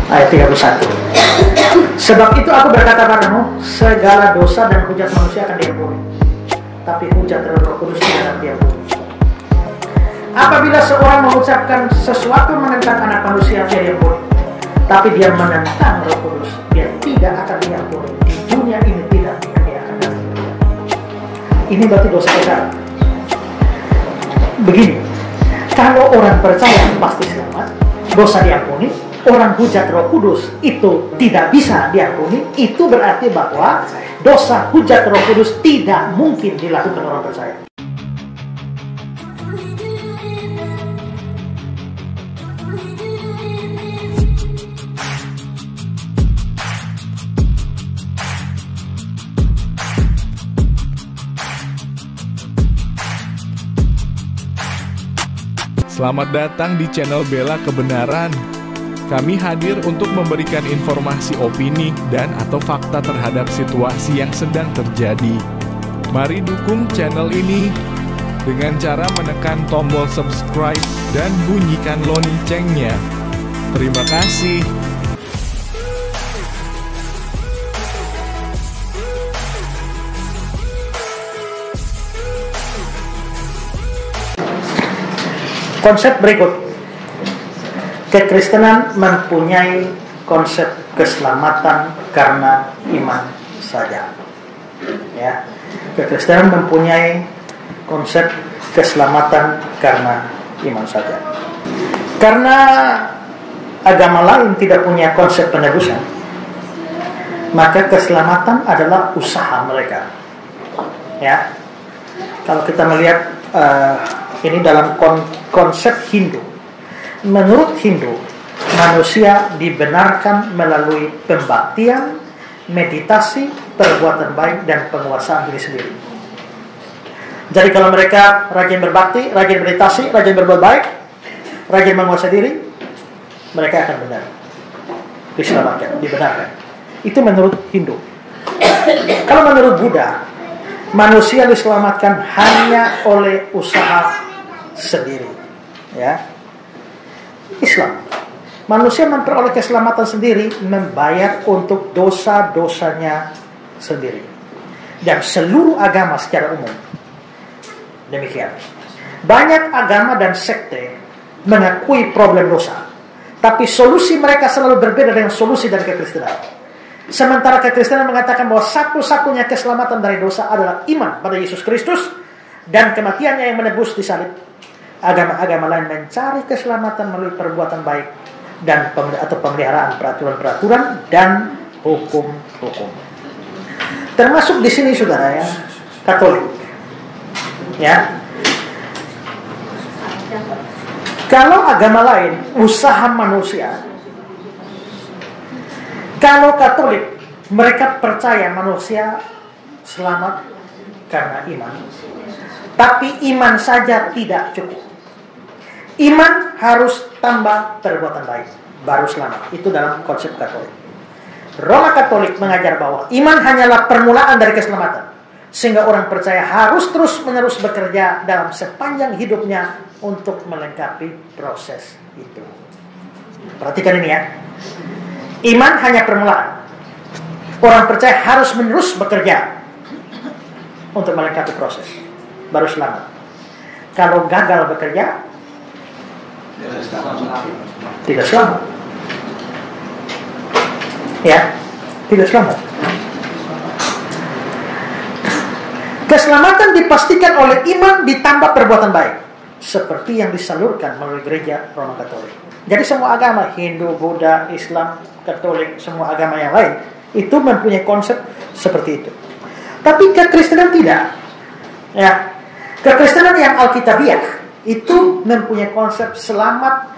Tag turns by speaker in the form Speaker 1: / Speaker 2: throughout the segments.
Speaker 1: Ayat 31. Sebab itu aku berkata padamu, segala dosa dan hujat manusia akan diampuni, tapi hujat Roh Kudus tidak akan diampuni. Apabila seorang mengucapkan sesuatu menentang anak manusia, dia diampuni, tapi dia menentang Roh Kudus, dia tidak akan diampuni. Di dunia ini tidak, dia akan diampuni. Ini berarti dosa besar. Begini, kalau orang percaya pasti selamat, dosa diampuni. Orang hujat Roh Kudus itu tidak bisa diampuni, itu berarti bahwa dosa hujat Roh Kudus tidak mungkin dilakukan orang percaya.
Speaker 2: Selamat datang di channel Bela Kebenaran. Kami hadir untuk memberikan informasi opini dan atau fakta terhadap situasi yang sedang terjadi. Mari dukung channel ini dengan cara menekan tombol subscribe dan bunyikan loncengnya. Terima kasih.
Speaker 1: Konsep berikut. Kekristenan mempunyai konsep keselamatan karena iman saja. Ya, kekristenan mempunyai konsep keselamatan karena iman saja. Karena agama lain tidak punya konsep penebusan, maka keselamatan adalah usaha mereka. Ya, kalau kita melihat ini dalam konsep Hindu. Menurut Hindu, manusia dibenarkan melalui pembaktian, meditasi, perbuatan baik, dan penguasaan diri sendiri. Jadi kalau mereka rajin berbakti, rajin meditasi, rajin berbuat baik, rajin menguasai diri, mereka akan benar, diselamatkan, dibenarkan. Itu menurut Hindu. Kalau menurut Buddha, manusia diselamatkan hanya oleh usaha sendiri. Ya. Islam, manusia memperoleh keselamatan sendiri, membayar untuk dosa-dosanya sendiri. Dan seluruh agama secara umum demikian. Banyak agama dan sekte mengakui problem dosa, tapi solusi mereka selalu berbeda dengan solusi dari kekristenan. Sementara kekristenan mengatakan bahwa satu-satunya keselamatan dari dosa adalah iman pada Yesus Kristus dan kematiannya yang menebus di salib. Agama-agama lain mencari keselamatan melalui perbuatan baik dan atau pemeliharaan peraturan-peraturan dan hukum-hukum. Termasuk di sini saudara ya, Katolik. Ya. Kalau agama lain usaha manusia, kalau Katolik mereka percaya manusia selamat karena iman. Tapi iman saja tidak cukup. Iman harus tambah perbuatan baik, baru selamat. Itu dalam konsep Katolik. Roma Katolik mengajar bahwa iman hanyalah permulaan dari keselamatan, sehingga orang percaya harus terus-menerus bekerja dalam sepanjang hidupnya untuk melengkapi proses itu. Perhatikan ini ya. Iman hanya permulaan. Orang percaya harus menerus bekerja untuk melengkapi proses, baru selamat. Kalau gagal bekerja, tidak selamat. Ya, tidak selamat. Keselamatan dipastikan oleh iman ditambah perbuatan baik, seperti yang disalurkan melalui gereja Roma Katolik. Jadi semua agama, Hindu, Buddha, Islam, Katolik, semua agama yang lain itu mempunyai konsep seperti itu. Tapi kekristenan tidak. Ya, kekristenan yang Alkitabiah itu mempunyai konsep selamat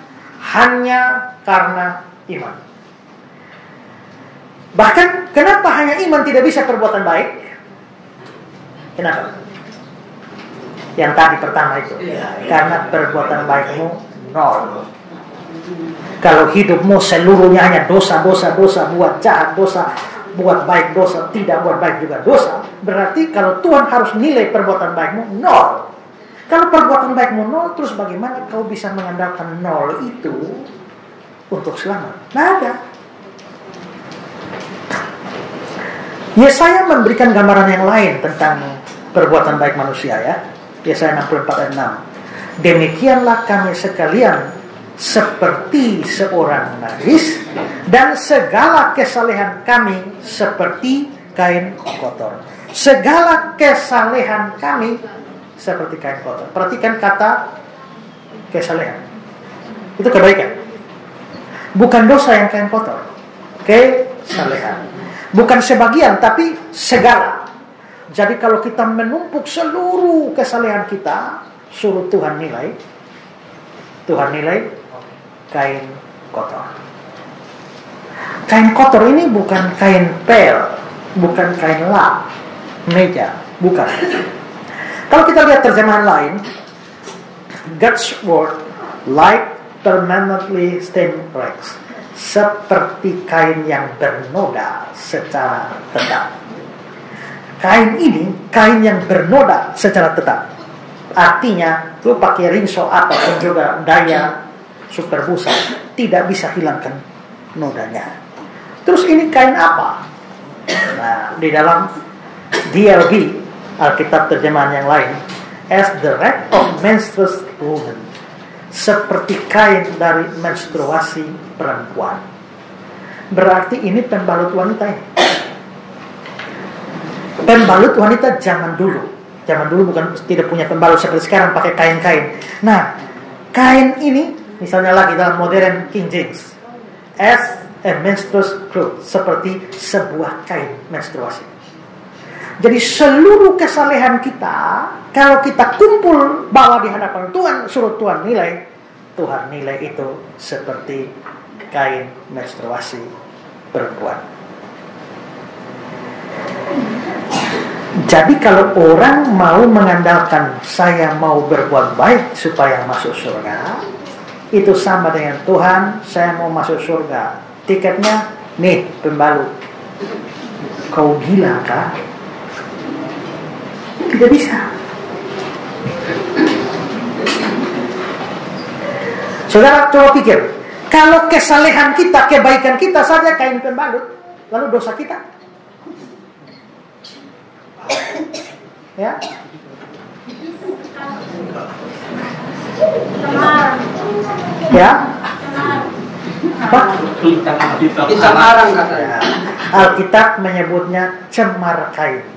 Speaker 1: hanya karena iman. Bahkan kenapa hanya iman, tidak bisa perbuatan baik? Kenapa? Yang tadi pertama itu, karena perbuatan baikmu nol. Kalau hidupmu seluruhnya hanya dosa, buat jahat dosa, buat baik dosa, tidak buat baik juga dosa, berarti kalau Tuhan harus nilai perbuatan baikmu nol. Kalau perbuatan baikmu nol, terus bagaimana kau bisa mengandalkan nol itu untuk selamat? Nah, ada. Yesaya memberikan gambaran yang lain tentang perbuatan baik manusia ya. Yesaya 64 ayat 6. Demikianlah kami sekalian seperti seorang najis, dan segala kesalehan kami seperti kain kotor. Segala kesalehan kami seperti kain kotor. Perhatikan kata kesalehan. Itu kebaikan. Bukan dosa yang kain kotor. Kesalehan. Bukan sebagian, tapi segala. Jadi kalau kita menumpuk seluruh kesalehan kita, suruh Tuhan nilai kain kotor. Kain kotor ini bukan kain pel, bukan kain lap, meja, bukan. Kalau kita lihat terjemahan lain, God's word like permanently stained rags, seperti kain yang bernoda secara tetap. Kain ini kain yang bernoda secara tetap. Artinya, lu pakai rinso ataupun juga daya super busa, tidak bisa hilangkan nodanya. Terus ini kain apa? Nah, di dalam DLB, Alkitab terjemahan yang lain, as the rag of menstruous woman, seperti kain dari menstruasi perempuan. Berarti ini pembalut wanita ini. Pembalut wanita zaman dulu. Zaman dulu bukan tidak punya pembalut seperti sekarang pakai kain-kain. Nah, kain ini misalnya lagi dalam modern King James, as a menstruous cloth, seperti sebuah kain menstruasi. Jadi seluruh kesalehan kita, kalau kita kumpul bawa di hadapan Tuhan, suruh Tuhan nilai itu seperti kain menstruasi perempuan. Jadi kalau orang mau mengandalkan saya mau berbuat baik supaya masuk surga, itu sama dengan Tuhan, saya mau masuk surga, tiketnya nih pembalut. Kau gila kah? Tidak bisa. Saudara coba pikir, kalau kesalehan kita, kebaikan kita saja kain pembalut, lalu dosa kita? Ya. Ya. Apa?
Speaker 3: Cemaran katanya.
Speaker 1: Alkitab menyebutnya cemar kain.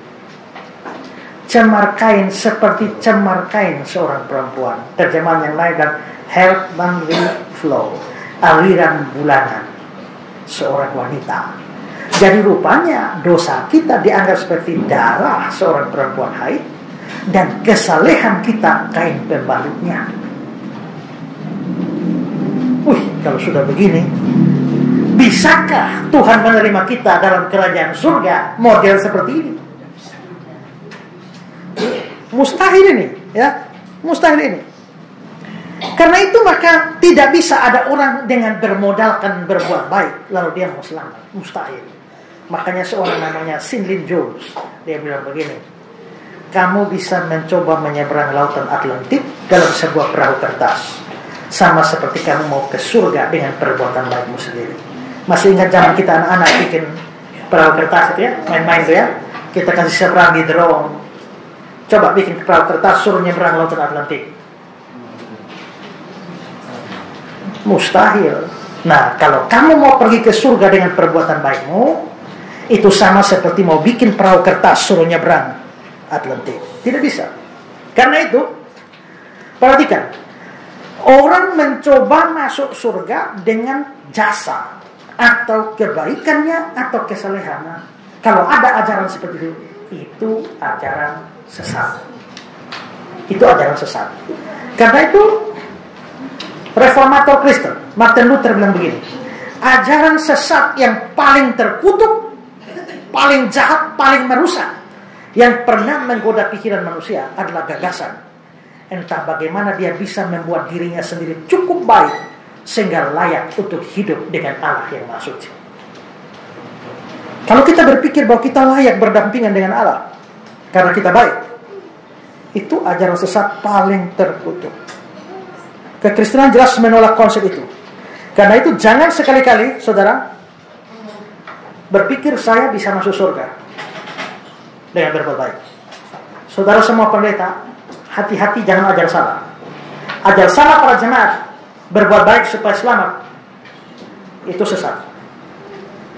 Speaker 1: Cemar kain seperti cemar kain seorang perempuan. Terjemahan yang lain dan heavenly flow, aliran bulanan seorang wanita. Jadi rupanya dosa kita dianggap seperti darah seorang perempuan haid, dan kesalehan kita kain pembalutnya. Kalau sudah begini, bisakah Tuhan menerima kita dalam kerajaan surga model seperti ini? Mustahil ini, ya, mustahil ini. Karena itu maka tidak bisa ada orang dengan bermodalkan berbuat baik lalu dia mau selamat, mustahil. Makanya seorang namanya Sinlin Jones, dia bilang begini, kamu bisa mencoba menyeberang lautan Atlantik dalam sebuah perahu kertas, sama seperti kamu mau ke surga dengan perbuatan baikmu sendiri. Masih ingat zaman kita anak-anak bikin perahu kertas itu ya, main-main itu ya, kita kasih seberang di drone. Coba bikin perahu kertas suruh nyeberang lautan Atlantik, mustahil. Nah, kalau kamu mau pergi ke surga dengan perbuatan baikmu, itu sama seperti mau bikin perahu kertas suruh nyebrang Atlantik. Tidak bisa. Karena itu, perhatikan, orang mencoba masuk surga dengan jasa atau kebaikannya atau kesalehannya. Kalau ada ajaran seperti itu ajaran sesat. Itu ajaran sesat. Karena itu reformator Kristen Martin Luther bilang begini, ajaran sesat yang paling terkutuk, paling jahat, paling merusak yang pernah menggoda pikiran manusia adalah gagasan entah bagaimana dia bisa membuat dirinya sendiri cukup baik sehingga layak untuk hidup dengan Allah yang Maha Suci. Kalau kita berpikir bahwa kita layak berdampingan dengan Allah karena kita baik, itu ajaran sesat paling terkutuk. Kekristenan jelas menolak konsep itu. Karena itu jangan sekali-kali saudara berpikir saya bisa masuk surga. dengan berbuat baik. Saudara semua pendeta, hati-hati jangan ajar salah. Ajar salah para jemaat berbuat baik supaya selamat, itu sesat.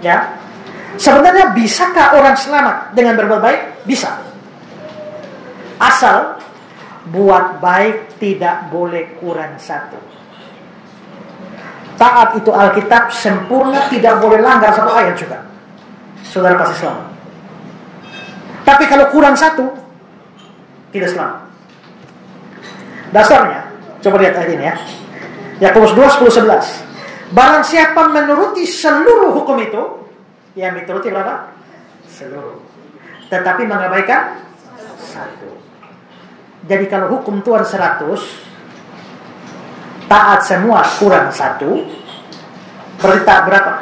Speaker 1: Ya, sebenarnya bisakah orang selamat dengan berbuat baik? Bisa. Asal buat baik tidak boleh kurang satu. Taat itu Alkitab sempurna, tidak boleh langgar satu ayat juga. Saudara pasti selamat. Tapi kalau kurang satu, tidak selamat. Dasarnya, coba lihat ayat ini ya. Yakobus 2:10-11. Barang siapa menuruti seluruh hukum itu, yang dituruti berapa? Seluruh. Tetapi mengabaikan satu. Jadi kalau hukum Tuhan 100, taat semua kurang satu, berarti taat berapa?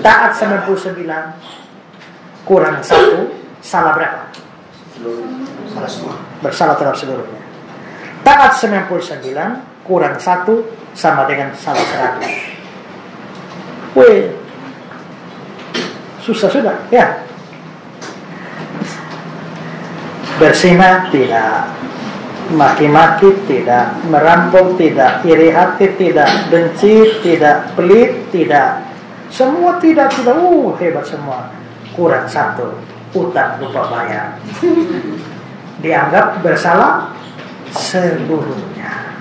Speaker 1: Taat 99 kurang satu, salah berapa?
Speaker 3: Salah semua.
Speaker 1: Bersalah terhadap seluruhnya. Taat 99 kurang satu sama dengan salah 100. Wih, susah sudah ya. Berzina tidak, maki-maki tidak, merampok tidak, iri hati tidak, benci tidak, pelit tidak, semua tidak. Hebat semua. Kurang satu, utang lupa bayar. Dianggap bersalah seluruhnya.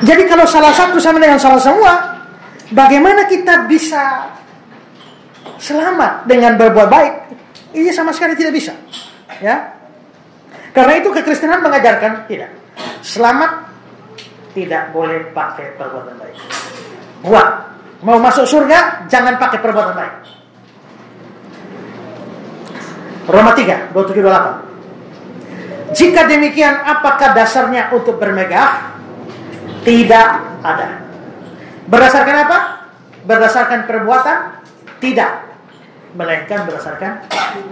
Speaker 1: Jadi kalau salah satu sama dengan salah semua, bagaimana kita bisa selamat dengan berbuat baik? Ini sama sekali tidak bisa. Ya. Karena itu kekristenan mengajarkan tidak. Selamat tidak boleh pakai perbuatan baik. Mau masuk surga jangan pakai perbuatan baik. Roma 3:27-28. Jika demikian, apakah dasarnya untuk bermegah? Tidak ada. Berdasarkan apa? Berdasarkan perbuatan? Tidak. Melainkan berdasarkan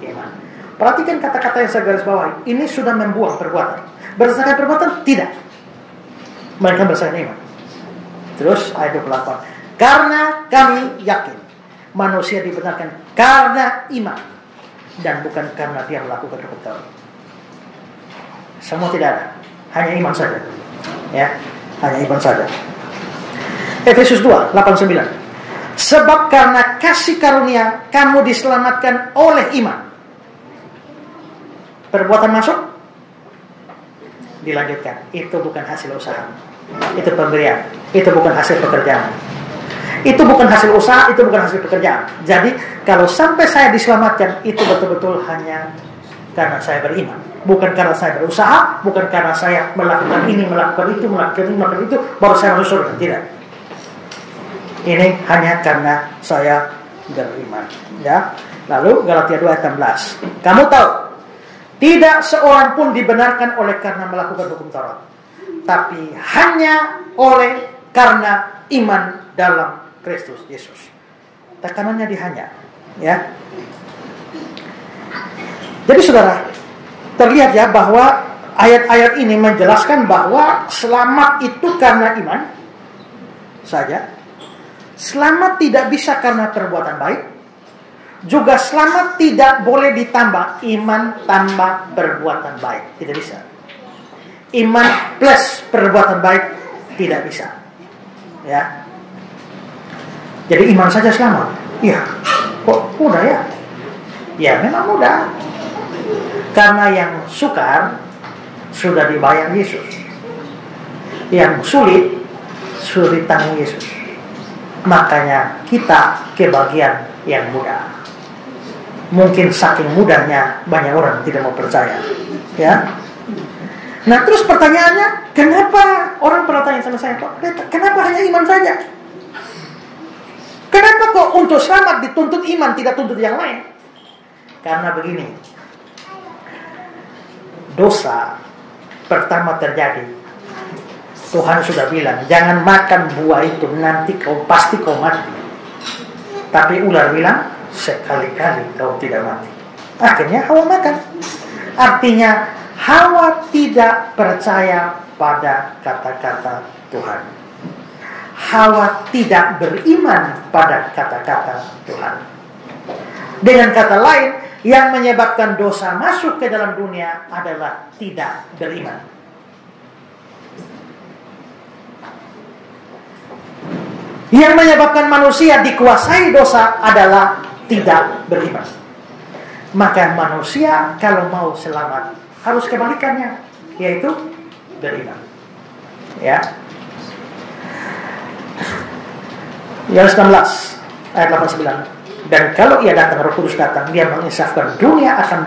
Speaker 1: iman. Perhatikan kata-kata yang saya garis bawahi. Ini sudah membuang perbuatan. Berdasarkan perbuatan? Tidak. Melainkan berdasarkan iman. Terus ayat 28. Karena kami yakin manusia dibenarkan karena iman dan bukan karena dia melakukan hukum Taurat. Semua tidak ada. Hanya iman saja. Ya. Hanya iman saja. Efesus 2:8-9. Sebab karena kasih karunia kamu diselamatkan oleh iman. Perbuatan masuk? Dilanjutkan. Itu bukan hasil usaha. Itu pemberian. Itu bukan hasil pekerjaan. Itu bukan hasil usaha, itu bukan hasil pekerjaan. Jadi kalau sampai saya diselamatkan, itu betul-betul hanya karena saya beriman. Bukan karena saya berusaha, bukan karena saya melakukan ini, melakukan itu, baru saya masuk surga. Tidak. Ini hanya karena saya beriman. Ya. Lalu Galatia 2:16. Kamu tahu, tidak seorang pun dibenarkan oleh karena melakukan hukum Taurat, tapi hanya oleh karena iman dalam Kristus Yesus. Tekanannya di hanya. Ya. Jadi saudara, terlihat ya bahwa ayat-ayat ini menjelaskan bahwa selamat itu karena iman saja. Selamat tidak bisa karena perbuatan baik. Juga selamat tidak boleh ditambah iman tambah perbuatan baik. Tidak bisa. Iman plus perbuatan baik tidak bisa. Ya. Jadi iman saja selamat. Iya. Kok mudah ya? Ya memang mudah. Karena yang sukar sudah dibayar Yesus. Yang sulit sudah ditanggung Yesus. Makanya kita kebagian yang mudah. Mungkin saking mudahnya banyak orang tidak mau percaya. Ya. Nah terus pertanyaannya, kenapa orang pernah tanya sama saya, Pak, kenapa hanya iman saja? Kenapa kok untuk selamat dituntut iman, tidak tuntut yang lain? Karena begini, dosa pertama terjadi, Tuhan sudah bilang, jangan makan buah itu, nanti pasti kau mati. Tapi ular bilang, sekali-kali kau tidak mati. Akhirnya Hawa makan. Artinya Hawa tidak percaya pada kata-kata Tuhan. Hawa tidak beriman pada kata-kata Tuhan. Dengan kata lain, yang menyebabkan dosa masuk ke dalam dunia adalah tidak beriman. Yang menyebabkan manusia dikuasai dosa adalah tidak beriman. Maka manusia kalau mau selamat harus kebalikannya, yaitu beriman. Ya. Yohanes 16 ayat 89. Dan kalau ia datang, Roh Kudus datang, dia menginsafkan dunia akan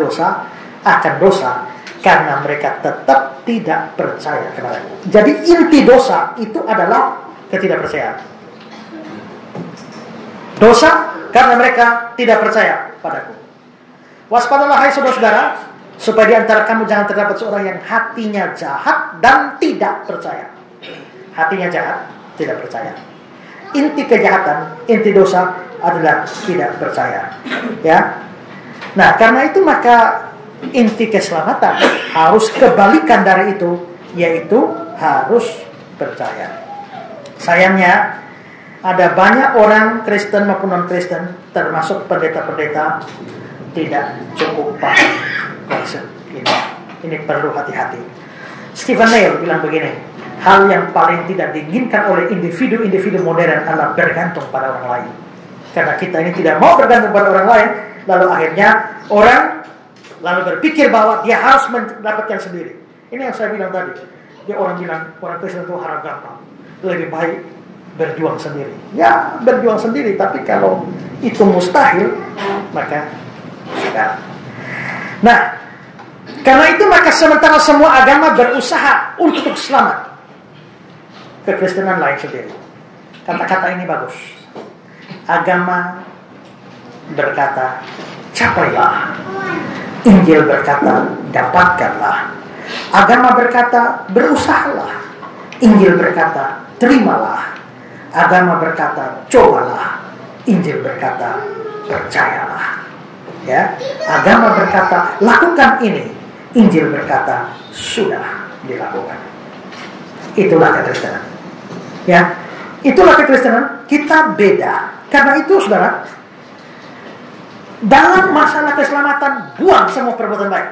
Speaker 1: dosa karena mereka tetap tidak percaya kepada-Ku. Jadi inti dosa itu adalah ketidakpercayaan. Dosa karena mereka tidak percaya padaku. Waspadalah hai saudara-saudara, supaya di antara kamu jangan terdapat seorang yang hatinya jahat dan tidak percaya. Hatinya jahat, tidak percaya. Inti kejahatan, inti dosa adalah tidak percaya. Ya. Nah, karena itu maka inti keselamatan harus kebalikan dari itu, yaitu harus percaya. Sayangnya ada banyak orang Kristen maupun non-Kristen, termasuk pendeta-pendeta, tidak cukup paham konsep ini. Ini perlu hati-hati. Stephen Neil bilang begini, hal yang paling tidak diinginkan oleh individu-individu modern adalah bergantung pada orang lain. Karena kita ini tidak mau bergantung pada orang lain, lalu akhirnya orang lalu berpikir bahwa dia harus mendapatkan sendiri. Ini yang saya bilang tadi. Dia orang bilang orang Kristen itu harap gampang, lebih baik berjuang sendiri. Ya, berjuang sendiri, tapi kalau itu mustahil, maka sudah. Nah, karena itu maka sementara semua agama berusaha untuk selamat, kekristenan lain sendiri. Kata-kata ini bagus. Agama berkata, capailah. Injil berkata, dapatkanlah. Agama berkata, berusahalah. Injil berkata, terimalah. Agama berkata, cobalah. Injil berkata, percayalah. Ya, agama berkata, lakukan ini. Injil berkata, sudah dilakukan. Itulah kekristenan. Ya, itulah kekristenan. Kita beda. Karena itu, saudara, dalam masalah keselamatan, buang semua perbuatan baik.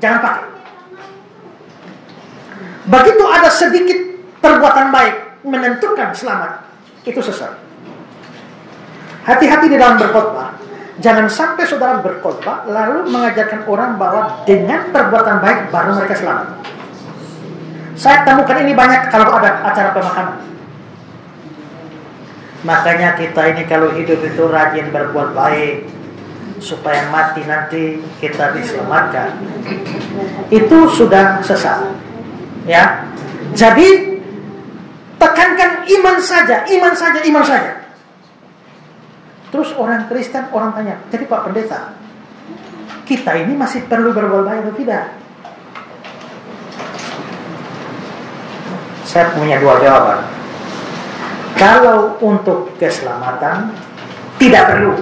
Speaker 1: Jangan pakai. Begitu ada sedikit perbuatan baik menentukan selamat, itu sesat. Hati-hati di dalam berkhotbah. Jangan sampai saudara berkhotbah lalu mengajarkan orang bahwa dengan perbuatan baik baru mereka selamat. Saya temukan ini banyak kalau ada acara pemakaman. Makanya kita ini kalau hidup itu rajin berbuat baik, supaya mati nanti kita diselamatkan. Itu sudah sesat. Ya. Jadi tekankan iman saja, iman saja, iman saja. Terus orang Kristen, orang tanya, jadi Pak Pendeta, kita ini masih perlu berbuat baik atau tidak? Saya punya dua jawaban. Kalau untuk keselamatan, tidak perlu.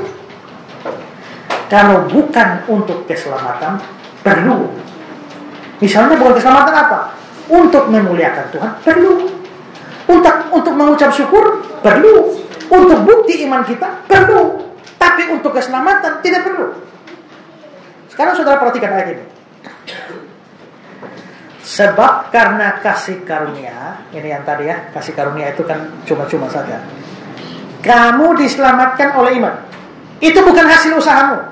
Speaker 1: Kalau bukan untuk keselamatan, perlu. Misalnya bukan keselamatan apa? Untuk memuliakan Tuhan, perlu. Untuk mengucap syukur, perlu. Untuk bukti iman kita, perlu. Tapi untuk keselamatan, tidak perlu. Sekarang saudara perhatikan ayat ini. Sebab karena kasih karunia, ini yang tadi ya, kasih karunia itu kan cuma-cuma saja. Kamu diselamatkan oleh iman. Itu bukan hasil usahamu.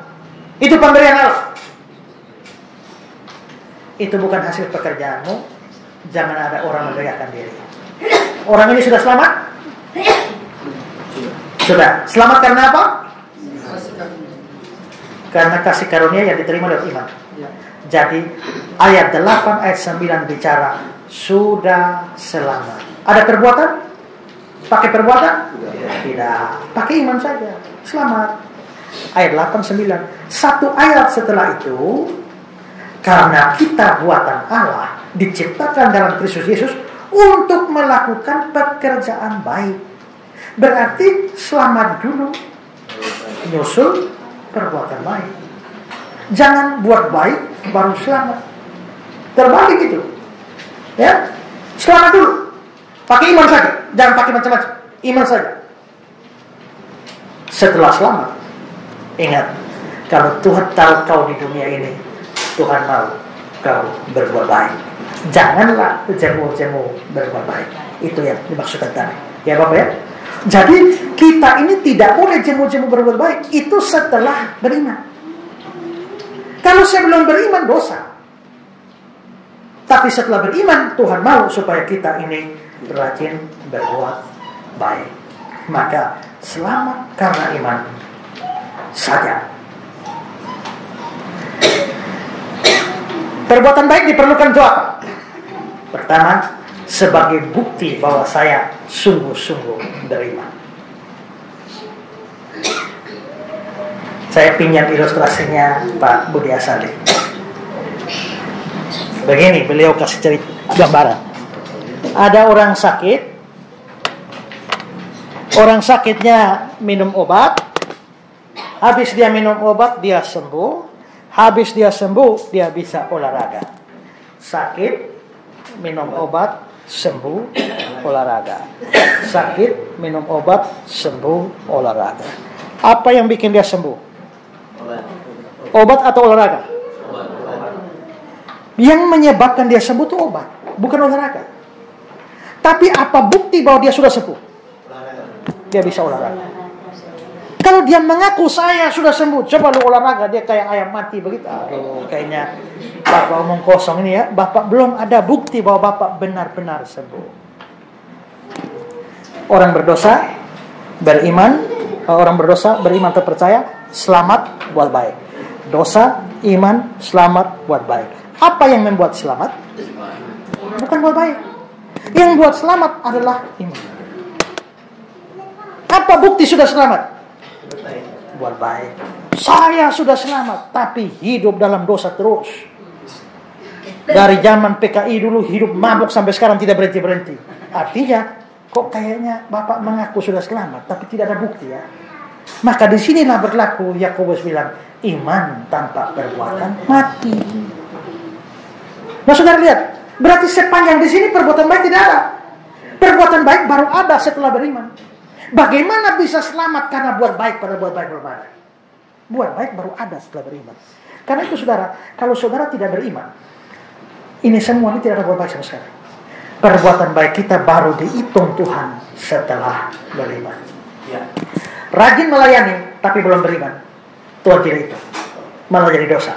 Speaker 1: Itu pemberian Allah. Itu bukan hasil pekerjaanmu. Jangan ada orang memegahkan diri. Orang ini sudah selamat? Sudah. Selamat karena apa? Karena kasih karunia yang diterima lewat iman. Jadi ayat 8 ayat 9 bicara sudah selamat. Ada perbuatan? Pakai perbuatan? Tidak. Pakai iman saja. Selamat. Ayat 8, 9. Satu ayat setelah itu, karena kita buatan Allah, diciptakan dalam Kristus Yesus untuk melakukan pekerjaan baik. Berarti selamat dulu, nyusul perbuatan baik. Jangan buat baik baru selamat. Terbalik itu. Ya, selamat dulu. Pakai iman saja, jangan pakai macam-macam. Iman saja. Setelah selamat, ingat, Kalau Tuhan tahu kau di dunia ini, Tuhan mau kau berbuat baik. Janganlah jemu-jemu berbuat baik. Itu yang dimaksudkan tadi. Ya Bapak ya. Jadi kita ini tidak boleh jemu-jemu berbuat baik. Itu setelah beriman. Kalau saya belum beriman, dosa. Tapi setelah beriman, Tuhan mau supaya kita ini rajin berbuat baik. Maka selamat karena iman saja. Perbuatan baik diperlukan untuk apa? Pertama, sebagai bukti bahwa saya sungguh-sungguh beriman. Saya pinjam ilustrasinya Pak Budi Asadi. Begini, beliau kasih cerita gambaran. Ada orang sakit. Orang sakitnya minum obat. Habis dia minum obat, dia sembuh. Habis dia sembuh, dia bisa olahraga. Sakit, minum obat, sembuh, olahraga. Sakit, minum obat, sembuh, olahraga. Apa yang bikin dia sembuh? Obat atau olahraga? Yang menyebabkan dia sembuh itu obat, bukan olahraga. Tapi apa bukti bahwa dia sudah sembuh? Dia bisa olahraga. Kalau dia mengaku saya sudah sembuh, coba lu olahraga, dia kayak ayam mati begitu. Aduh, kayaknya Bapak omong kosong ini ya. Bapak belum ada bukti bahwa Bapak benar-benar sembuh. Orang berdosa beriman, orang berdosa beriman terpercaya, selamat buat baik. Dosa, iman, selamat buat baik. Apa yang membuat selamat? Bukan buat baik. Yang buat selamat adalah iman. Apa bukti sudah selamat? Buat baik. Saya sudah selamat, tapi hidup dalam dosa terus. Dari zaman PKI dulu hidup mabuk sampai sekarang tidak berhenti-berhenti. Artinya, kok kayaknya Bapak mengaku sudah selamat, tapi tidak ada bukti ya. Maka di sinilah berlaku Yakobus bilang, iman tanpa perbuatan mati. Nah, saudara lihat, berarti sepanjang di sini perbuatan baik tidak ada. Perbuatan baik baru ada setelah beriman. Bagaimana bisa selamat karena buat baik pada buat baik belum ada? Buat baik baru ada setelah beriman. Karena itu saudara, kalau saudara tidak beriman, ini semua ini tidak ada buat baik sama sekali. Perbuatan baik kita baru dihitung Tuhan setelah beriman. Rajin melayani tapi belum beriman, Tuhan tidak hitung, malah jadi dosa.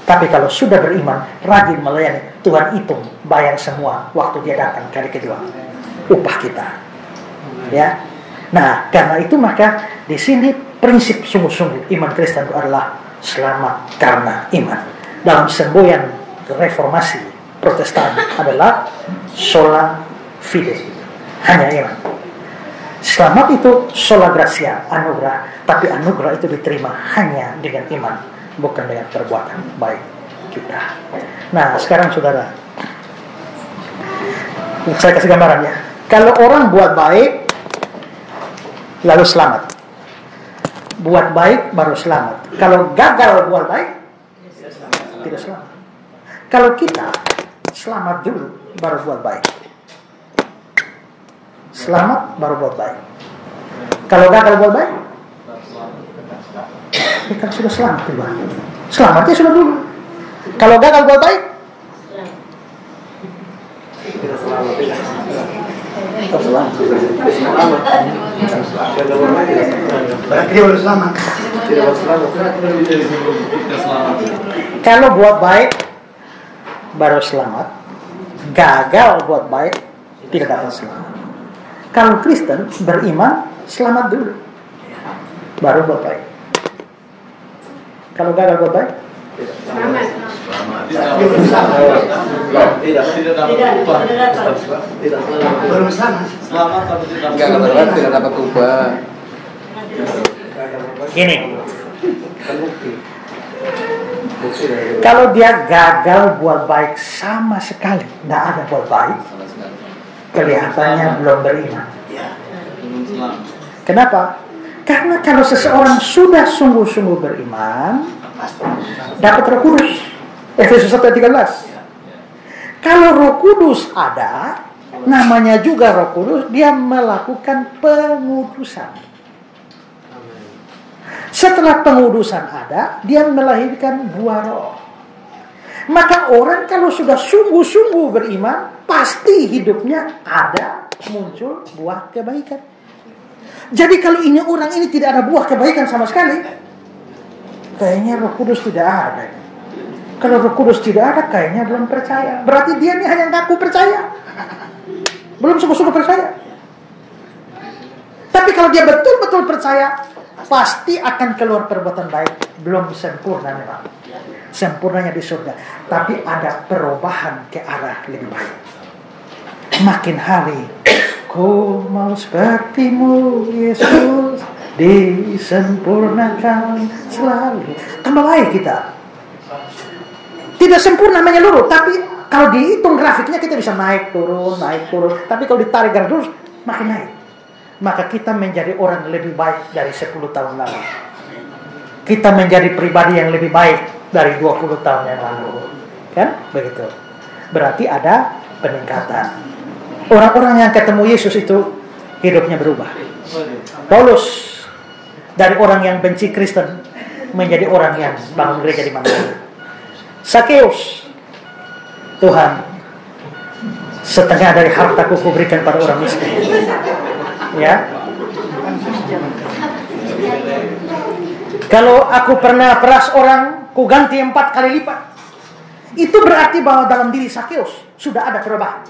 Speaker 1: Tapi kalau sudah beriman, rajin melayani, Tuhan hitung, bayar semua waktu dia datang kali kedua, upah kita. Ya, nah karena itu maka di sini prinsip sungguh-sungguh iman Kristen itu adalah selamat karena iman. Dalam semboyan reformasi Protestan adalah sola fide, hanya iman. Selamat itu sola gratia, anugerah, tapi anugerah itu diterima hanya dengan iman, bukan dengan perbuatan baik kita. Nah sekarang saudara, saya kasih gambaran ya. Kalau orang buat baik lalu selamat, buat baik baru selamat. Kalau gagal buat baik, tidak selamat. Kalau kita selamat dulu baru buat baik, selamat baru buat baik. Kalau gagal buat baik, kita sudah selamat dulu. Selamatnya sudah dulu. Kalau gagal buat baik, kalau buat baik baru selamat, gagal buat baik tidak akan selamat. Kalau Kristen beriman selamat dulu, baru buat baik. Kalau gagal buat baik, selamat.
Speaker 4: Tidak dapat upah.
Speaker 1: Gini, kalau dia gagal buat baik sama sekali, tidak ada buat baik, kelihatannya belum beriman. Kenapa? Karena kalau seseorang sudah sungguh-sungguh beriman, dapat Roh Kudus. Efesus 1:13. Kalau Roh Kudus ada, namanya juga Roh Kudus, dia melakukan pengudusan. Setelah pengudusan ada, dia melahirkan buah roh. Maka orang kalau sudah sungguh-sungguh beriman, pasti hidupnya ada muncul buah kebaikan. Jadi kalau ini orang ini tidak ada buah kebaikan sama sekali, kayaknya Roh Kudus tidak ada. Kalau Roh Kudus tidak ada, kayaknya belum percaya. Berarti dia ini hanya ngaku percaya, belum sungguh-sungguh percaya. Tapi kalau dia betul-betul percaya, pasti akan keluar perbuatan baik. Belum sempurna memang, sempurnanya di surga, tapi ada perubahan ke arah lebih baik. Makin hari ku mau sepertimu Yesus, disempurnakan selalu. Tambah baik kita. Tidak sempurna menyeluruh, tapi kalau dihitung grafiknya kita bisa naik turun. Tapi kalau ditarik garis lurus, makin naik. Maka kita menjadi orang lebih baik dari 10 tahun lalu. Kita menjadi pribadi yang lebih baik dari 20 tahun yang lalu. Kan? Begitu. Berarti ada peningkatan. Orang-orang yang ketemu Yesus itu hidupnya berubah. Paulus dari orang yang benci Kristen menjadi orang yang bangun gereja di mana-mana. Sakeus, Tuhan, setengah dari hartaku kuberikan pada orang miskin. Ya. Kalau aku pernah peras orang, ku ganti 4 kali lipat. Itu berarti bahwa dalam diri Sakeus sudah ada perubahan.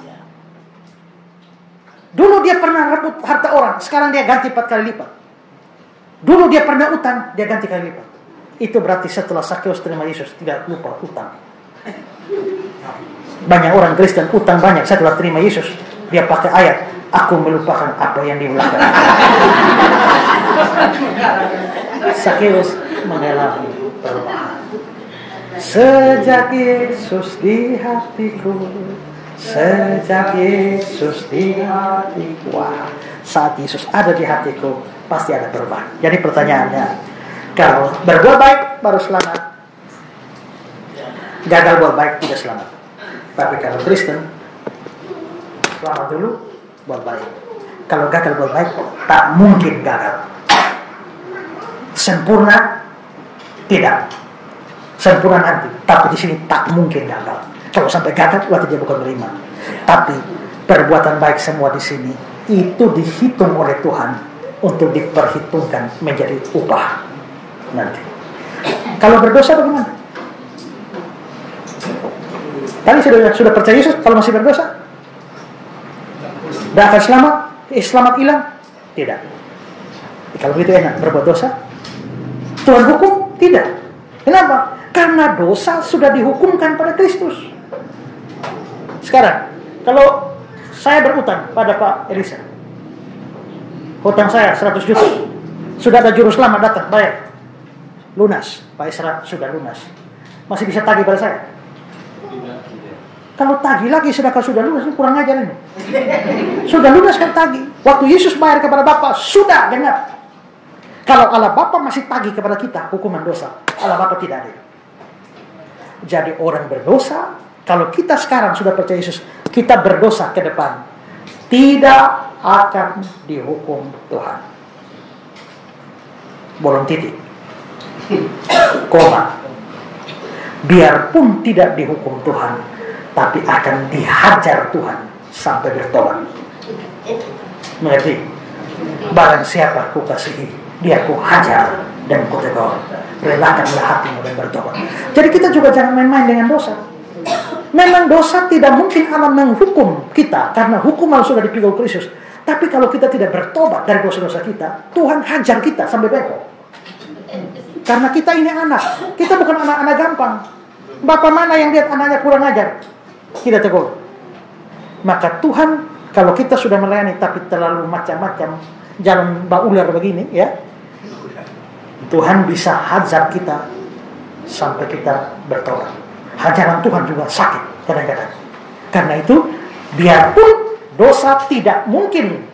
Speaker 1: Dulu dia pernah rebut harta orang, sekarang dia ganti 4 kali lipat. Dulu dia pernah utang, dia ganti kali lipat. Itu berarti setelah Sakeus terima Yesus, tidak lupa utang. Banyak orang Kristen utang banyak, setelah terima Yesus dia pakai ayat, aku melupakan apa yang diulangkan. Sakeus mengalami perubahan. Sejak Yesus di hatiku, sejak Yesus di hatiku. Wah, saat Yesus ada di hatiku, pasti ada perubahan. Jadi pertanyaannya, kalau berbuat baik baru selamat, gagal buat baik tidak selamat. Tapi kalau Kristen, selamat dulu buat baik. Kalau gagal buat baik, tak mungkin gagal. Sempurna tidak, sempurna nanti. Tapi di sini tak mungkin gagal. Kalau sampai gagal, berarti dia bukan beriman. Tapi perbuatan baik semua di sini itu dihitung oleh Tuhan untuk diperhitungkan menjadi upah nanti. Kalau berdosa bagaimana? Tadi sudah percaya Yesus, kalau masih berdosa, tidak akan selamat. Selamat hilang? Tidak. Kalau begitu enak berbuat dosa. Tuhan hukum? Tidak. Kenapa? Karena dosa sudah dihukumkan pada Kristus. Sekarang, kalau saya berutang pada Pak Elisa, hutang saya 100 juta, sudah ada juru selamat datang, bayar, lunas. Pak Isra sudah lunas, masih bisa tagih pada saya? Kalau tagih lagi sedangkan sudah lunas, kurang ajar ini. Sudah lunas kan tagih. Waktu Yesus bayar kepada Bapa, sudah dengar. Kalau Allah Bapa masih tagih kepada kita hukuman dosa, Allah Bapa tidak ada. Jadi orang berdosa, kalau kita sekarang sudah percaya Yesus, kita berdosa ke depan, tidak akan dihukum Tuhan. Bolong titik, koma. Biarpun tidak dihukum Tuhan, tapi akan dihajar Tuhan sampai bertobat. Mengerti? Barang siapa ku kasihi, dia ku hajar dan ku tegur. Relakanlah hatimu dan bertobat. Jadi kita juga jangan main-main dengan dosa. Memang dosa tidak mungkin Allah menghukum kita, karena hukuman sudah dipikul Kristus. Tapi kalau kita tidak bertobat dari dosa-dosa kita, Tuhan hajar kita sampai bengkok. Karena kita ini anak, kita bukan anak-anak gampang. Bapak mana yang lihat anaknya kurang ajar, tidak tegur. Maka Tuhan, kalau kita sudah melayani tapi terlalu macam-macam, jalan baular begini, ya, Tuhan bisa hajar kita sampai kita bertobat. Hajaran Tuhan juga sakit kadang-kadang. Karena itu, biarpun dosa tidak mungkin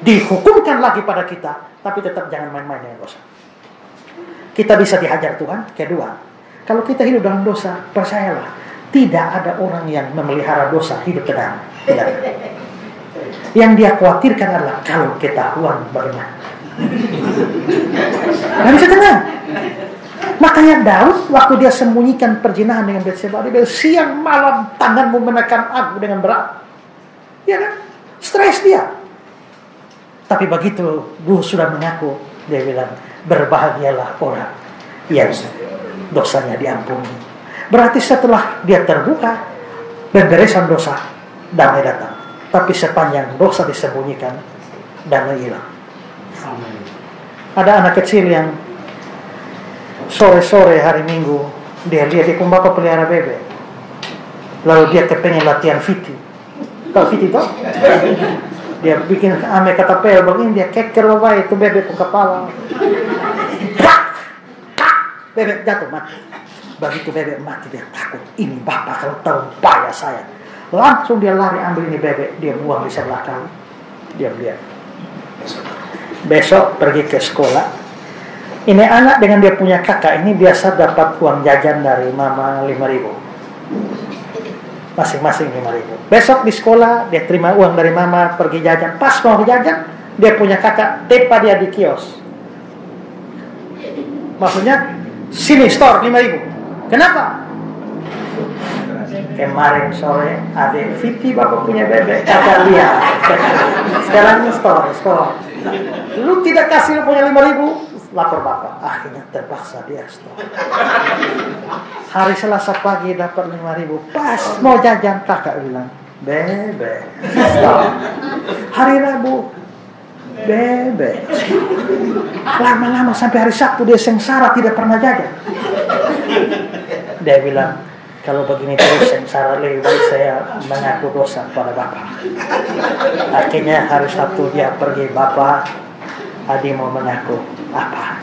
Speaker 1: dihukumkan lagi pada kita, tapi tetap jangan main-main dengan dosa. Kita bisa dihajar Tuhan. Kedua, kalau kita hidup dalam dosa, percayalah, tidak ada orang yang memelihara dosa hidup tenang. Tidak. Yang dia khawatirkan adalah kalau ketahuan bagaimana. Nggak bisa tenang. Makanya Daud waktu dia sembunyikan perzinahan dengan Batseba, dia bilang, siang malam tanganmu menekan aku dengan berat. Ya kan? Stres dia. Tapi begitu Gue sudah mengaku, dia bilang, berbahagialah orang yang dosanya diampuni. Berarti setelah dia terbuka, pemberesan dosa, damai datang. Tapi sepanjang dosa disembunyikan, damai hilang. Ada anak kecil yang sore-sore hari Minggu dia lihat dia bapak pelihara bebek, lalu dia kepengen latihan Viti. Tahu Viti toh? Dia bikin ame kata pel begini, dia keker bapak itu bebek ke kepala, bebek jatuh mati. Begitu bebek mati dia takut, ini bapak kalau tahu bahaya saya. Langsung dia lari ambil ini bebek, dia buang di sebelah kali. Dia lihat. Besok pergi ke sekolah. Ini anak dengan dia punya kakak ini biasa dapat uang jajan dari mama 5.000. Masing-masing 5.000. Besok di sekolah dia terima uang dari mama pergi jajan. Pas mau jajan, dia punya kakak tepa dia di kios. Maksudnya sini store 5.000. Kenapa? Kemarin sore adik Viti bapak punya bebek, kakak lihat. Sekarang store. Lu tidak kasih, lu punya 5.000, lapor bapak. Akhirnya terpaksa dia store. Hari Selasa pagi dapat 5.000. Pas mau jajan kakak bilang bebek. Hari Rabu bebek. Lama-lama sampai hari Sabtu dia sengsara tidak pernah jajan. Dia bilang, kalau begini terus sengsara, lebih baik saya mengaku dosa pada bapak. Akhirnya hari Sabtu dia pergi, bapak, adik mau mengaku apa?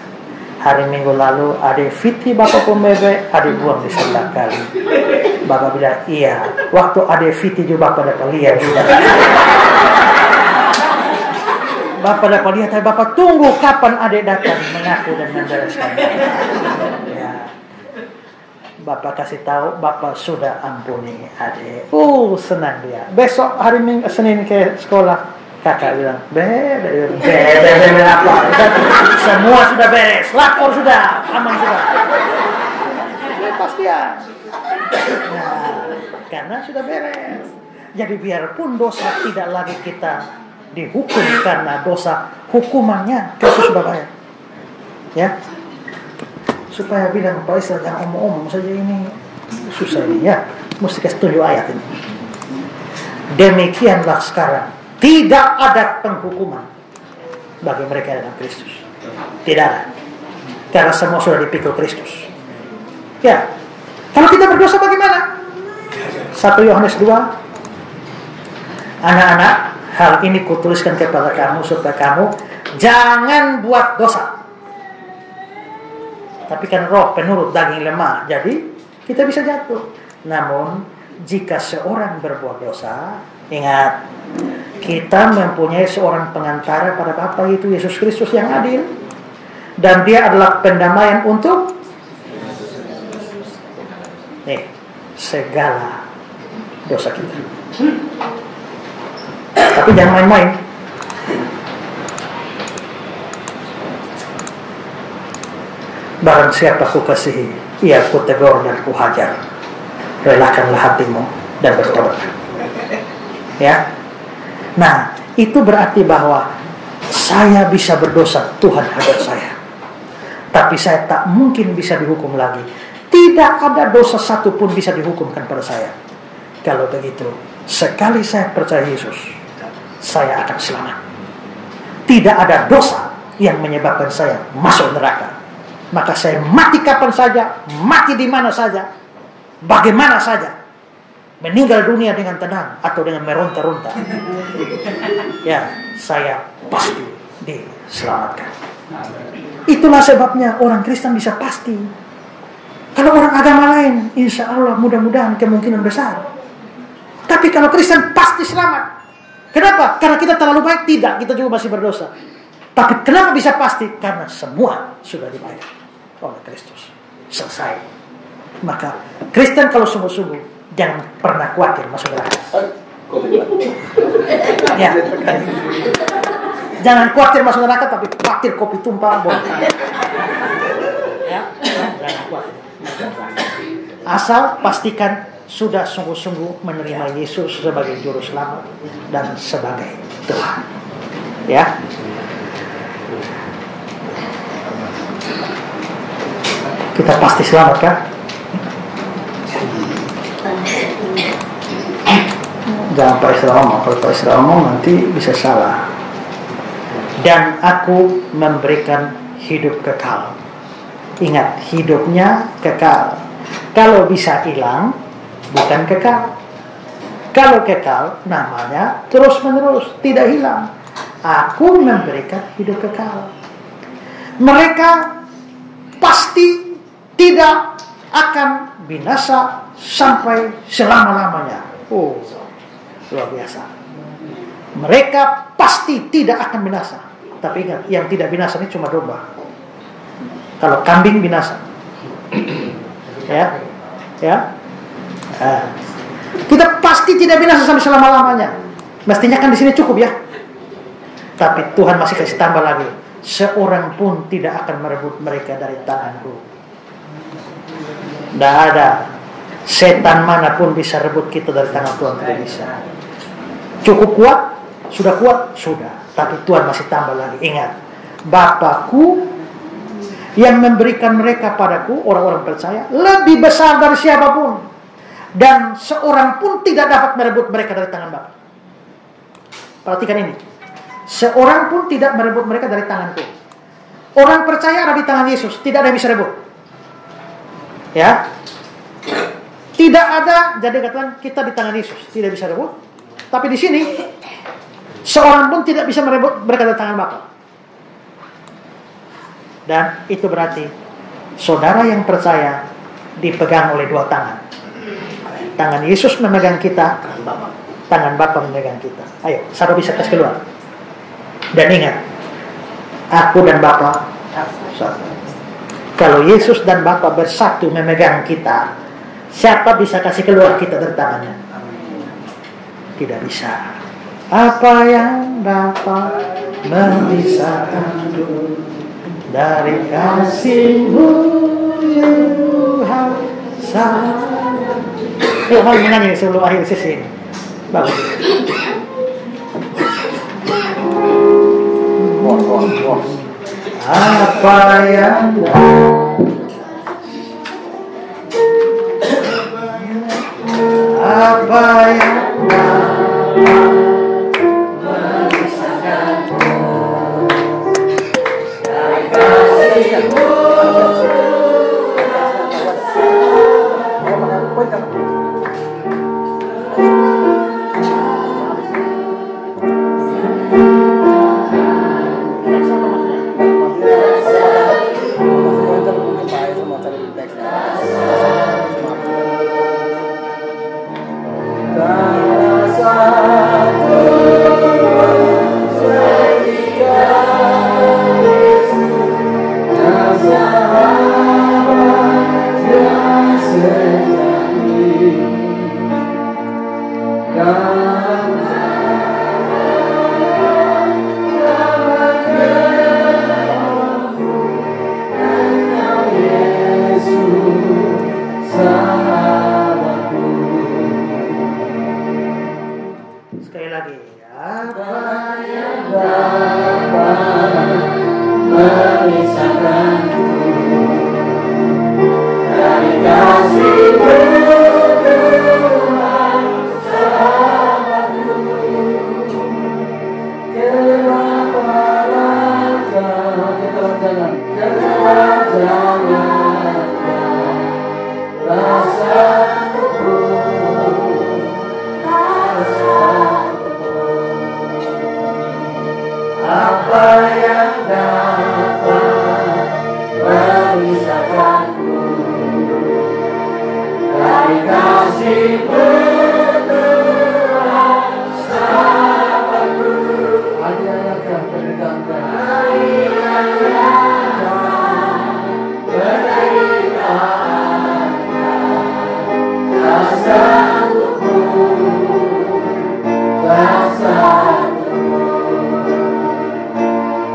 Speaker 1: Hari Minggu lalu adik Viti bapak pun bebek, adik buang di sebelah kali. Bapak bilang, iya, waktu adik Viti juga bapak dapat lihat juga. Bapak dapat lihat, tapi bapak tunggu kapan adik datang mengaku dan membereskan. Ya. Bapak kasih tahu, bapak sudah ampuni adik. Senang dia. Besok hari Minggu, Senin ke sekolah, kakak bilang, bebek apa? Semua sudah beres, lapor sudah, aman sudah. Lepas dia. Nah, karena sudah beres. Jadi biarpun dosa tidak lagi kita dihukum karena dosa, hukumannya Kristus sudah bayar. Ya. Supaya bilang Pak Isra jangan omong-omong saja, ini susah ini ya, mesti kasih tunjuk ayat ini. Demikianlah sekarang tidak ada penghukuman bagi mereka dalam Kristus, tidak ada, karena semua sudah dipikul Kristus. Ya, kalau kita berdosa bagaimana? 1 Yohanes 2, anak-anak, hal ini kutuliskan kepada kamu supaya kamu jangan buat dosa. Tapi kan roh penurut daging lemah, jadi kita bisa jatuh. Namun jika seorang berbuat dosa, ingat, kita mempunyai seorang pengantara pada Bapa, yaitu Yesus Kristus yang adil, dan dia adalah pendamaian untuk segala dosa kita. Tapi jangan main-main. Barang siapa ku kasihi, ia ku tegur dan ku hajar. Relakanlah hatimu dan bertobat. Ya. Nah, itu berarti bahwa saya bisa berdosa, Tuhan hajar saya. Tapi saya tak mungkin bisa dihukum lagi. Tidak ada dosa satu pun bisa dihukumkan pada saya. Kalau begitu, sekali saya percaya Yesus, saya akan selamat. Tidak ada dosa yang menyebabkan saya masuk neraka. Maka saya mati kapan saja, mati di mana saja, bagaimana saja, meninggal dunia dengan tenang atau dengan meronta-ronta, ya saya pasti diselamatkan. Itulah sebabnya orang Kristen bisa pasti. Kalau orang agama lain, insya Allah mudah-mudahan kemungkinan besar. Tapi kalau Kristen pasti selamat. Kenapa? Karena kita terlalu baik? Tidak, kita juga masih berdosa. Tapi kenapa bisa pasti? Karena semua sudah dibayar oleh Kristus. Selesai. Maka Kristen kalau sungguh-sungguh jangan pernah khawatir masuk neraka. Ya. Jangan khawatir masuk neraka, tapi khawatir kopi tumpah. Ya, jangan kuat. Asal pastikan sudah sungguh-sungguh menerima Yesus sebagai juru selamat dan sebagai Tuhan. Ya. Kita pasti selamat kan? Jangan Pak Isra ngomong. Kalau Pak Isra ngomong nanti bisa salah. Dan aku memberikan hidup kekal. Ingat, hidupnya kekal. Kalau bisa hilang, bukan kekal. Kalau kekal, namanya terus-menerus, tidak hilang. Aku memberikan hidup kekal. Mereka pasti tidak akan binasa sampai selama-lamanya. Oh, luar biasa. Mereka pasti tidak akan binasa. Tapi ingat, yang tidak binasa ini cuma domba. Kalau kambing binasa. Ya. Kita pasti tidak binasa sampai selama-lamanya. Mestinya kan di sini cukup ya. Tapi Tuhan masih kasih tambah lagi. Seorang pun tidak akan merebut mereka dari tanganku. Tidak ada setan manapun bisa rebut kita dari tangan Tuhan, tidak bisa. Cukup kuat, sudah. Tapi Tuhan masih tambah lagi. Ingat, Bapakku yang memberikan mereka padaku, orang-orang percaya, lebih besar dari siapapun. Dan seorang pun tidak dapat merebut mereka dari tangan Bapa. Perhatikan ini. Seorang pun tidak merebut mereka dari tanganku. Orang percaya ada di tangan Yesus, tidak ada yang bisa rebut. Ya, tidak ada. Jadi katakan kita di tangan Yesus tidak bisa rebut. Tapi di sini seorang pun tidak bisa merebut mereka dari tangan Bapa. Dan itu berarti saudara yang percaya dipegang oleh dua tangan. Tangan Yesus memegang kita, tangan Bapa memegang kita. Ayo, saudara bisa kasih keluar. Dan ingat, aku dan Bapa satu. Kalau Yesus dan Bapa bersatu memegang kita, siapa bisa kasih keluar kita dari tangannya? Tidak bisa. Apa yang dapat memisahkan dari kasih-Mu Tuhan? Yuk, mari menyanyi sebelum akhir sesi ini. Bagus. Apa yang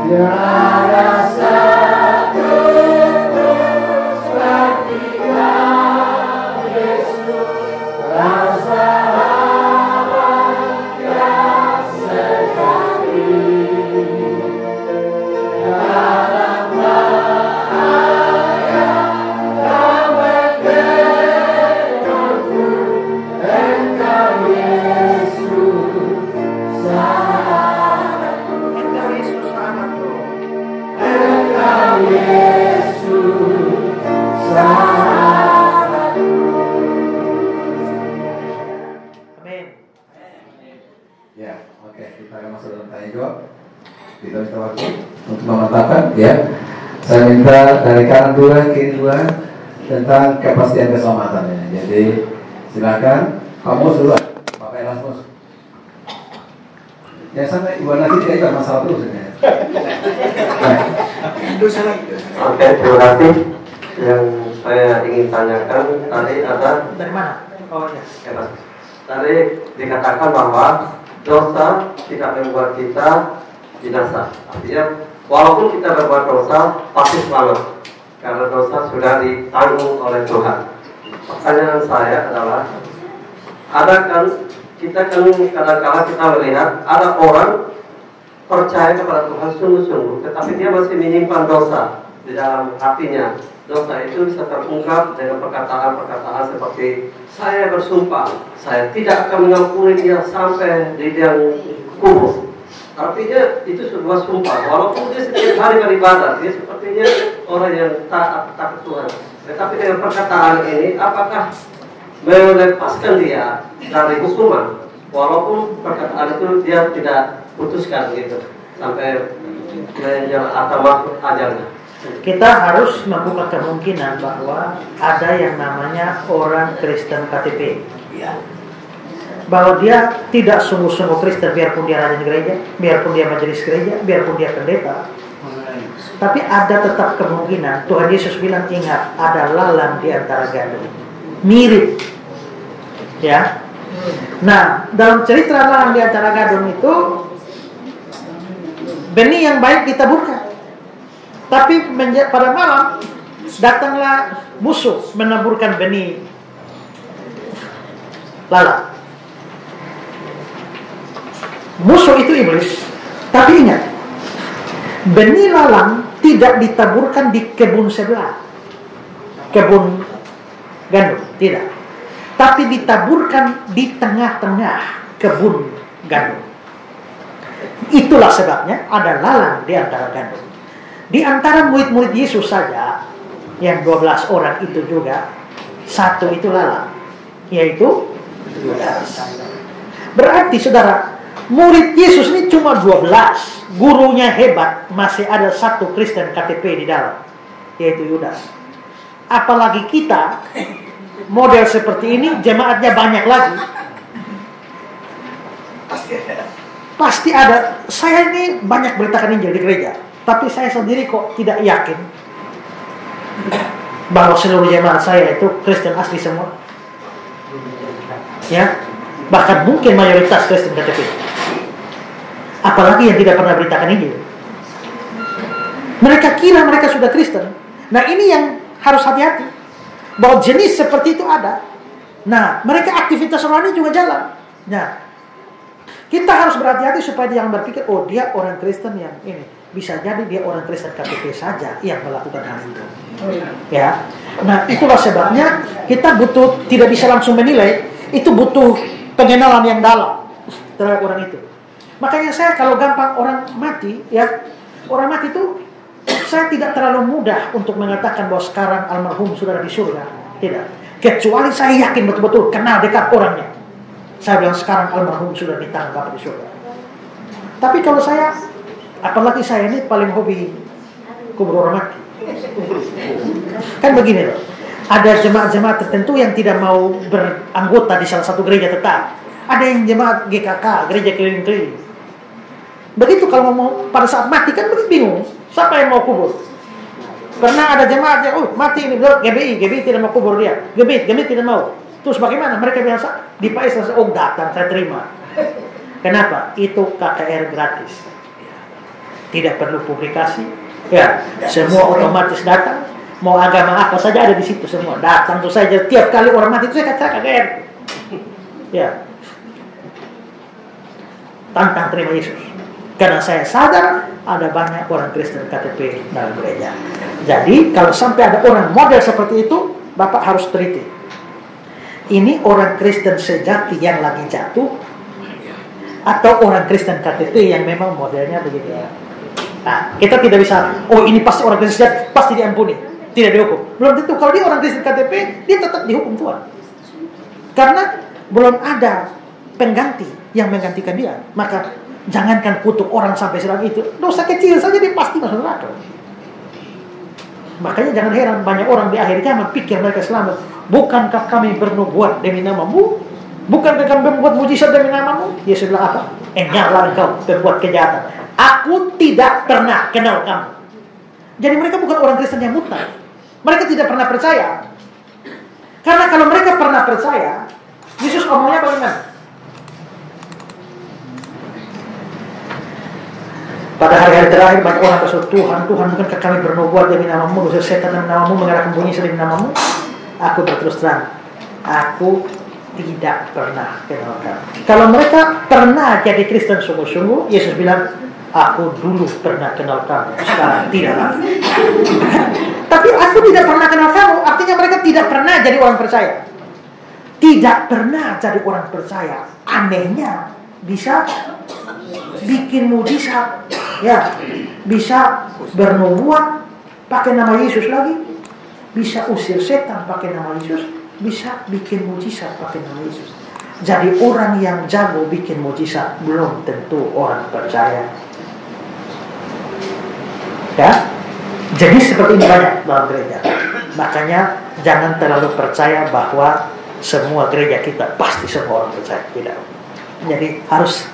Speaker 4: Tiada satu minta dari kanan dua, kiri dua tentang kepastian keselamatannya. Jadi silakan, kamu dulu, Pak Erasmus. Ya sampai Ibu nanti tidak ada masalah terus ya.
Speaker 5: Oke, terima kasih. Yang saya ingin tanyakan tadi ada
Speaker 1: Dari mana? Oh ya.
Speaker 5: Tadi dikatakan bahwa dosa tidak membuat kita binasa. Artinya walaupun kita berbuat dosa pasti selamat karena dosa sudah ditanggung oleh Tuhan. Pertanyaan saya adalah, ada kan kita kan kadang-kadang kita melihat ada orang percaya kepada Tuhan sungguh-sungguh, tetapi dia masih menyimpan dosa di dalam hatinya. Dosa itu bisa terungkap dengan perkataan-perkataan seperti, saya bersumpah, saya tidak akan mengampuni dia sampai di liang kubur. Artinya itu sebuah sumpah, walaupun dia setiap hari beribadah, dia sepertinya orang yang takut Tuhan. Tetapi dengan perkataan ini, apakah melepaskan dia dari hukuman, walaupun perkataan itu dia tidak putuskan gitu sampai menyerah atau masuk ajalnya?
Speaker 1: Kita harus membuka kemungkinan bahwa ada yang namanya orang Kristen KTP, bahwa dia tidak sungguh-sungguh Kristen, biarpun dia rajin gereja, biarpun dia majelis gereja, biarpun dia pendeta. Tapi ada tetap kemungkinan, Tuhan Yesus bilang, ingat, ada lalang di antara gandum, mirip, ya. Nah, dalam cerita lalang di antara gandum itu, benih yang baik ditaburkan. Tapi pada malam datanglah musuh menaburkan benih lalang. Musuh itu iblis. Tapi ingat, benih lalang tidak ditaburkan di kebun sebelah, kebun gandum, tidak. Tapi ditaburkan di tengah-tengah kebun gandum. Itulah sebabnya ada lalang di antara gandum. Di antara murid-murid Yesus saja, yang 12 orang itu juga, satu itu lalang, yaitu Yudas. Berarti saudara, murid Yesus ini cuma 12, gurunya hebat, masih ada satu Kristen KTP di dalam, yaitu Yudas. Apalagi kita, model seperti ini, jemaatnya banyak lagi. Pasti ada. Saya ini banyak beritakan Injil di gereja, tapi saya sendiri kok tidak yakin bahwa seluruh jemaat saya itu Kristen asli semua. Ya, bahkan mungkin mayoritas Kristen KTP. Apalagi yang tidak pernah beritakan Injil. Mereka kira mereka sudah Kristen. Nah, ini yang harus hati-hati, bahwa jenis seperti itu ada. Nah, mereka aktivitas rohani juga jalan. Nah, kita harus berhati-hati supaya jangan berpikir, oh dia orang Kristen yang ini. Bisa jadi dia orang Kristen KTP saja yang melakukan hal itu. Ya. Nah, itulah sebabnya kita butuh, tidak bisa langsung menilai, itu butuh pengenalan yang dalam terhadap orang itu. Makanya saya kalau gampang orang mati, ya, orang mati itu saya tidak terlalu mudah untuk mengatakan bahwa sekarang almarhum sudah di surga. Tidak. Kecuali saya yakin betul-betul kenal dekat orangnya. Saya bilang sekarang almarhum sudah di tangan Bapak di surga. Tapi kalau saya, apalagi saya ini paling hobi kubur orang mati. Kan begini loh, ada jemaat-jemaat tertentu yang tidak mau beranggota di salah satu gereja tetap. Ada yang jemaat GKK, gereja keliling-keliling. Begitu kalau mau pada saat mati kan begitu bingung, siapa yang mau kubur? Pernah ada jemaat yang, mati ini, GBI tidak mau kubur dia, GBI tidak mau. Terus bagaimana? Mereka biasa di PAIS langsung, datang, saya terima. Kenapa? Itu KKR gratis. Tidak perlu publikasi. Ya, semua otomatis datang. Mau agama apa saja ada di situ semua. Datang tuh saja. Tiap kali orang mati itu saya kata KKR. Ya. Tantang terima Yesus. Karena saya sadar ada banyak orang Kristen KTP dalam gereja. Jadi kalau sampai ada orang model seperti itu, Bapak harus teliti. Ini orang Kristen sejati yang lagi jatuh, atau orang Kristen KTP yang memang modelnya begitu. Nah, kita tidak bisa, ini pasti orang Kristen sejati, pasti diampuni, tidak dihukum. Belum tentu. Kalau dia orang Kristen KTP, dia tetap dihukum Tuhan. Karena belum ada pengganti yang menggantikan dia. Maka jangankan kutuk orang sampai sedang itu, dosa kecil saja dia pasti masuk neraka. Makanya jangan heran banyak orang di akhir zaman pikir mereka selamat. Bukankah kami bernubuat demi namamu? Bukankah kami membuat mujizat demi namamu? Yesus bilang apa? Engkaulah engkau berbuat kejahatan. Aku tidak pernah kenal kamu. Jadi mereka bukan orang Kristen yang murtad. Mereka tidak pernah percaya. Karena kalau mereka pernah percaya, Yesus omongnya bagaimana? Pada hari-hari terakhir banyak orang berkata, Tuhan, bukankah kami bernubuat demi namamu, dosa setan demi namamu, mengarahkan bunyi demi namamu? Aku berterus terang, aku tidak pernah kenal kamu. Kalau mereka pernah jadi Kristen sungguh-sungguh, Yesus bilang, aku dulu pernah kenal kamu, sekarang tidak lagi. Tapi aku tidak pernah kenal kamu, artinya mereka tidak pernah jadi orang percaya. Tidak pernah jadi orang percaya. Anehnya, bisa bikin mujizat, ya, bisa bernubuat pakai nama Yesus lagi, bisa usir setan pakai nama Yesus, bisa bikin mujizat pakai nama Yesus. Jadi orang yang jago bikin mujizat belum tentu orang percaya. Ya, jadi seperti ini banyak dalam gereja. Makanya jangan terlalu percaya bahwa semua gereja kita pasti semua orang percaya. Tidak. Jadi harus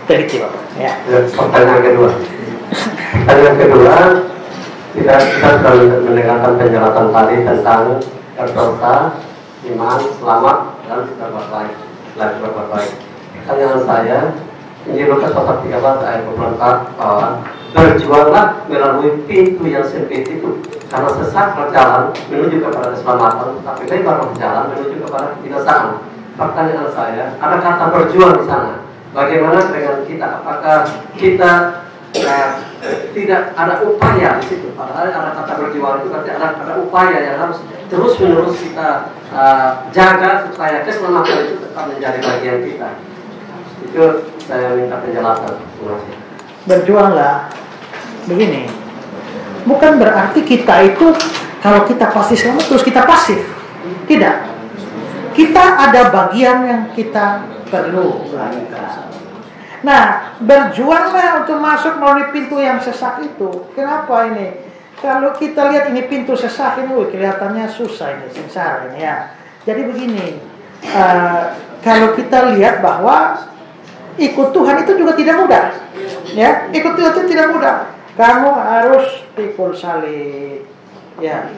Speaker 1: teliti, Bapak. Ya.
Speaker 5: Pertanyaan kedua, kita sudah mendengarkan penjelasan tadi tentang berdosa, iman, selamat, dan berbuat baik. Pertanyaan saya, Injil Lukas pasal 13 ayat 24 bahwa berjuanglah melalui pintu yang sempit itu, karena sesat berjalan menuju kepada keselamatan, tapi lebar berjalan menuju kepada kebinasaan. Pertanyaan saya, ada kata berjuang di sana. Bagaimana dengan kita? Apakah kita tidak ada upaya di situ? Padahal ada kata berjuang itu berarti ada upaya yang harus terus menerus kita jaga supaya keselamatan itu tetap menjadi bagian kita. Itu saya minta penjelasan.
Speaker 1: Berjuanglah. Begini, bukan berarti kita itu kalau kita pasti selamat terus kita pasif. Tidak. Kita ada bagian yang kita perlu lakukan. Nah, berjuanglah untuk masuk melalui pintu yang sesak itu. Kenapa ini? Kalau kita lihat ini pintu sesak ini, kelihatannya susah ini, sengsara ini ya. Jadi begini, kalau kita lihat bahwa ikut Tuhan itu juga tidak mudah. Ya, ikut Tuhan itu tidak mudah. Kamu harus pikul salib, ya,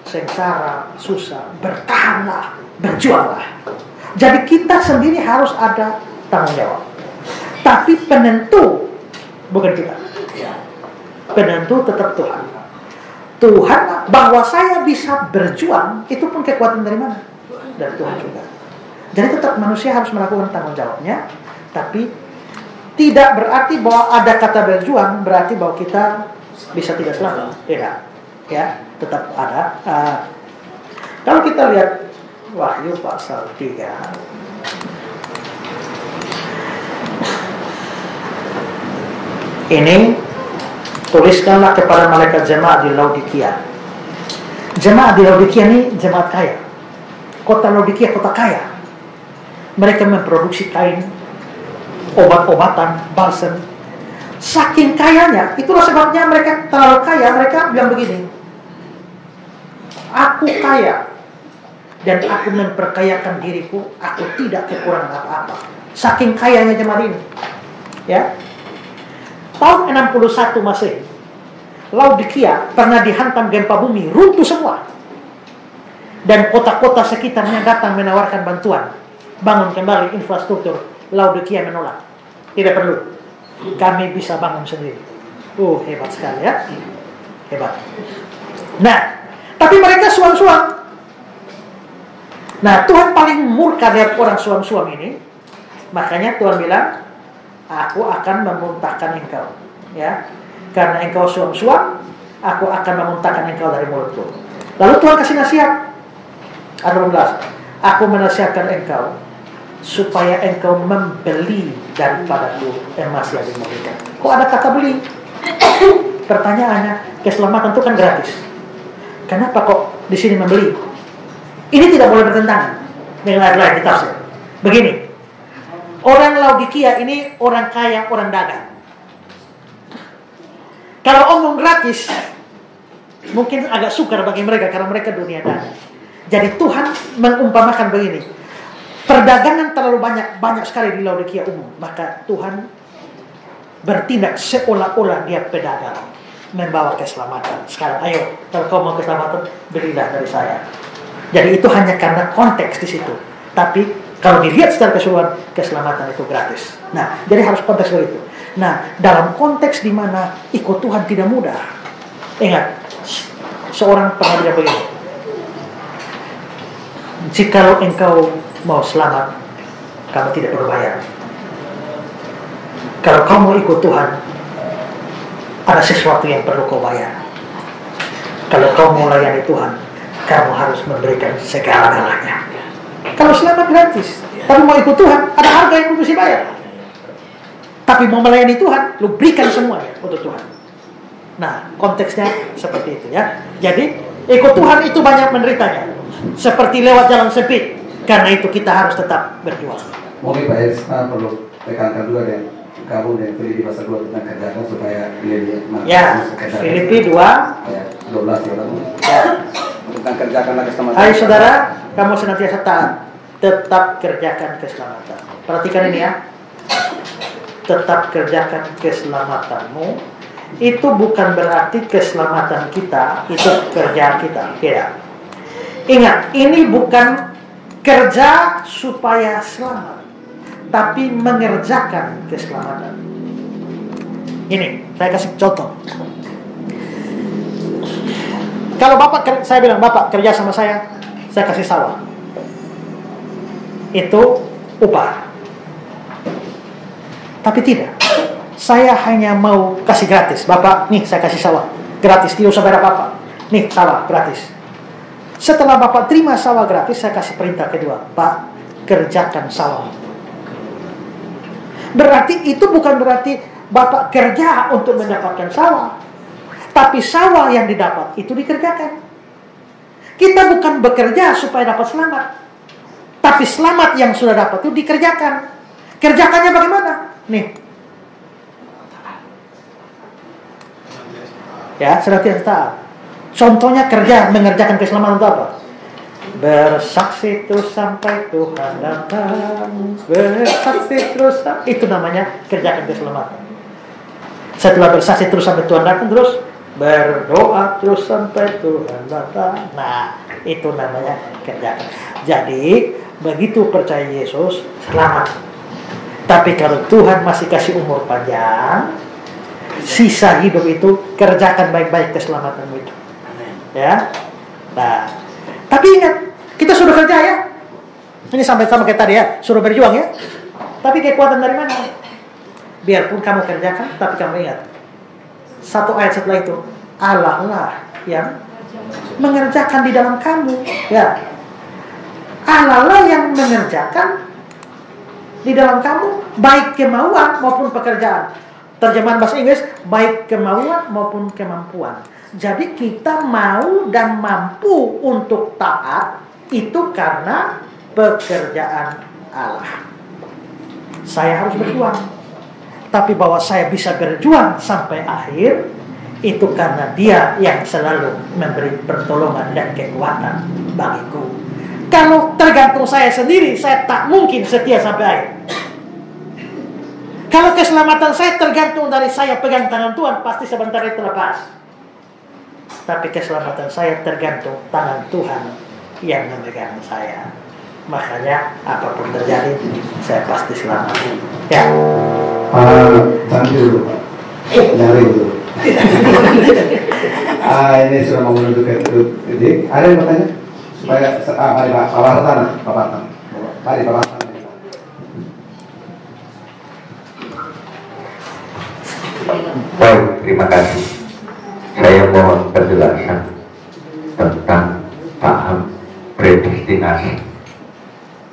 Speaker 1: sengsara, susah, bertahanlah, berjuanglah. Jadi kita sendiri harus ada tanggung jawab. Tapi penentu bukan kita. Penentu tetap Tuhan. Tuhan bahwa saya bisa berjuang itu pun kekuatan dari mana? Dari Tuhan juga. Jadi tetap manusia harus melakukan tanggung jawabnya. Tapi tidak berarti bahwa ada kata berjuang berarti bahwa kita bisa tidak selamat. Tidak. Ya, tetap ada. Kalau kita lihat Wahyu pasal 3. Ini tuliskanlah kepada malaikat jemaat di Laodikia. Jemaat di Laodikia ini jemaat kaya. Kota Laodikia kota kaya. Mereka memproduksi kain, obat-obatan, balsam. Saking kayanya, itulah sebabnya mereka terlalu kaya. Mereka bilang begini, aku kaya dan aku memperkayakan diriku, aku tidak kekurangan apa-apa. Saking kayanya jemaat ini. Ya. Tahun 61 Masehi, Laodikia pernah dihantam gempa bumi, runtuh semua. Dan kota-kota sekitarnya datang menawarkan bantuan, bangun kembali infrastruktur. Laodikia menolak. Tidak perlu. Kami bisa bangun sendiri. Hebat sekali ya. Hebat. Nah, tapi mereka suam-suam. Nah, Tuhan paling murka dari orang suam-suam ini. Makanya Tuhan bilang, aku akan memuntahkan engkau, ya, karena engkau suam-suam, aku akan memuntahkan engkau dari mulutku. Lalu Tuhan kasih nasihat, ayat 12, aku menasihatkan engkau supaya engkau membeli daripadaku emas yang dimurnikan. Kok ada kata beli? Pertanyaannya, keselamatan itu kan gratis. Kenapa kok di sini membeli? Ini tidak boleh bertentangan dengan ayat lain di tafsir. Begini. Orang Laodikia ini orang kaya, orang dagang. Kalau omong gratis, Mungkin agak sukar bagi mereka karena mereka dunia daging. Jadi Tuhan mengumpamakan begini, perdagangan terlalu banyak sekali di Laodikia umum, maka Tuhan bertindak seolah-olah dia pedagang membawa keselamatan. Sekarang ayo, kalau kau mau keselamatan, belilah dari saya. Jadi itu hanya karena konteks di situ. Tapi kalau dilihat secara keseluruhan, keselamatan itu gratis. Nah, jadi harus konteks begitu. Nah, dalam konteks di mana ikut Tuhan tidak mudah. Ingat, seorang pernah bilang begini, jikalau engkau mau selamat, kamu tidak berbayar. Kalau kau mau ikut Tuhan, ada sesuatu yang perlu kau bayar. Kalau kau mau layani Tuhan, kamu harus memberikan segala-galanya. Kalau selamat gratis, tapi mau ikut Tuhan, ada harga yang mesti bayar. Tapi mau melayani Tuhan, lu berikan semuanya untuk Tuhan. Nah, konteksnya seperti itu ya. Jadi, ikut Tuhan itu banyak menderitanya. Seperti lewat jalan sempit. Karena itu kita harus tetap berjuang.
Speaker 4: Mungkin Pak Eris perlu tekankan juga dan gabung dengan Filipi pasal 2 tentang kerjakan supaya dia
Speaker 1: ya, Filipi 2
Speaker 4: ayat 12 ya. Tentang kerjakanlah keselamatan.
Speaker 1: Hai saudara, kamu senantiasa taat, tetap kerjakan keselamatan. Perhatikan ini ya. Tetap kerjakan keselamatanmu. Itu bukan berarti keselamatan kita itu kerjaan kita. Tidak. Ingat, ini bukan kerja supaya selamat, tapi mengerjakan keselamatan. Ini, saya kasih contoh. Kalau saya bilang, Bapak kerja sama saya kasih sawah. Itu upah. Tapi tidak. Saya hanya mau kasih gratis. Bapak, nih saya kasih sawah. Gratis, tidak usah bayar apa-apa. Nih, sawah, gratis. Setelah Bapak terima sawah gratis, saya kasih perintah kedua. Pak, kerjakan sawah. Berarti itu bukan berarti Bapak kerja untuk mendapatkan sawah. Tapi sawah yang didapat itu dikerjakan. Kita bukan bekerja supaya dapat selamat. Tapi selamat yang sudah dapat itu dikerjakan. Kerjakannya bagaimana? Nih. Ya, senantiasa taat. Contohnya kerja mengerjakan keselamatan itu apa? Bersaksi terus sampai Tuhan datang. Bersaksi terus itu namanya kerjakan keselamatan. Setelah bersaksi terus sampai Tuhan datang, terus berdoa terus sampai Tuhan datang. Nah, itu namanya kerjakan. Jadi begitu percaya Yesus, selamat. Tapi kalau Tuhan masih kasih umur panjang, sisa hidup itu kerjakan baik-baik keselamatanmu itu. Ya. Nah, tapi ingat, kita sudah kerja ya. Ini sama kayak tadi ya, suruh berjuang ya. Tapi kekuatan dari mana? Biarpun kamu kerjakan, tapi kamu ingat, satu ayat setelah itu, Allah lah yang mengerjakan di dalam kamu. Ya. Allah lah yang mengerjakan di dalam kamu, baik kemauan maupun pekerjaan. Terjemahan bahasa Inggris, baik kemauan maupun kemampuan. Jadi kita mau dan mampu untuk taat itu karena pekerjaan Allah. Saya harus berjuang. Tapi bahwa saya bisa berjuang sampai akhir, itu karena Dia yang selalu memberi pertolongan dan kekuatan bagiku. Kalau tergantung saya sendiri, saya tak mungkin setia sampai akhir. Kalau keselamatan saya tergantung dari saya pegang tangan Tuhan, pasti sebentar itu lepas. Tapi keselamatan saya tergantung tangan Tuhan yang memegang saya. Makanya apapun terjadi, saya pasti selamat. Ya.
Speaker 4: Tadi dulu Pak. Nyari dulu. Ini sudah mau menuju ke titik. Ada yang bertanya? Supaya mari Pak Hartan. Mari Pak Hartan.
Speaker 6: Baik, terima kasih. Saya mohon penjelasan tentang paham predestinasi.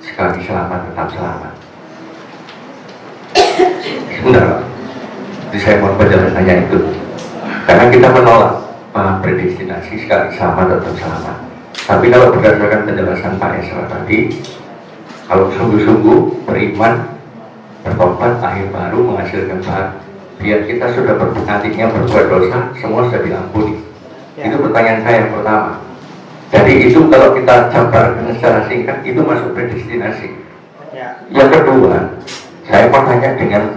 Speaker 6: Sekali selamat tetap selamat. Sebentar Pak, jadi saya mohon penjelasannya itu. Karena kita menolak paham predestinasi sekali selamat tetap selamat. Tapi kalau berdasarkan penjelasan Pak Esra tadi, kalau sungguh-sungguh beriman, bertobat, akhir baru menghasilkan bahan. Biar kita sudah berpengaruhnya berbuat dosa, semua sudah diampuni. Itu pertanyaan saya yang pertama. Jadi itu kalau kita jabarkan secara singkat, itu masuk predestinasi. Yang kedua, saya mau tanya dengan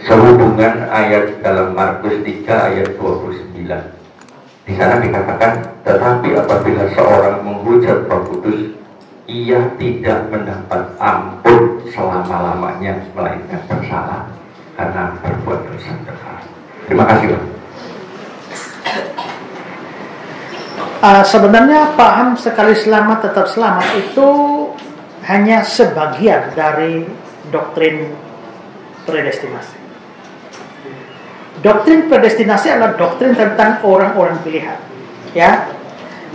Speaker 6: sehubungan ayat dalam Markus 3 ayat 29. Di sana dikatakan, tetapi apabila seorang menghujat Roh Kudus, ia tidak mendapat ampun selama-lamanya, melainkan bersalah karena berbuat dosa besar. Terima kasih, Pak.
Speaker 1: Sebenarnya paham sekali selamat tetap selamat itu hanya sebagian dari doktrin predestinasi. Doktrin predestinasi adalah doktrin tentang orang-orang pilihan, ya.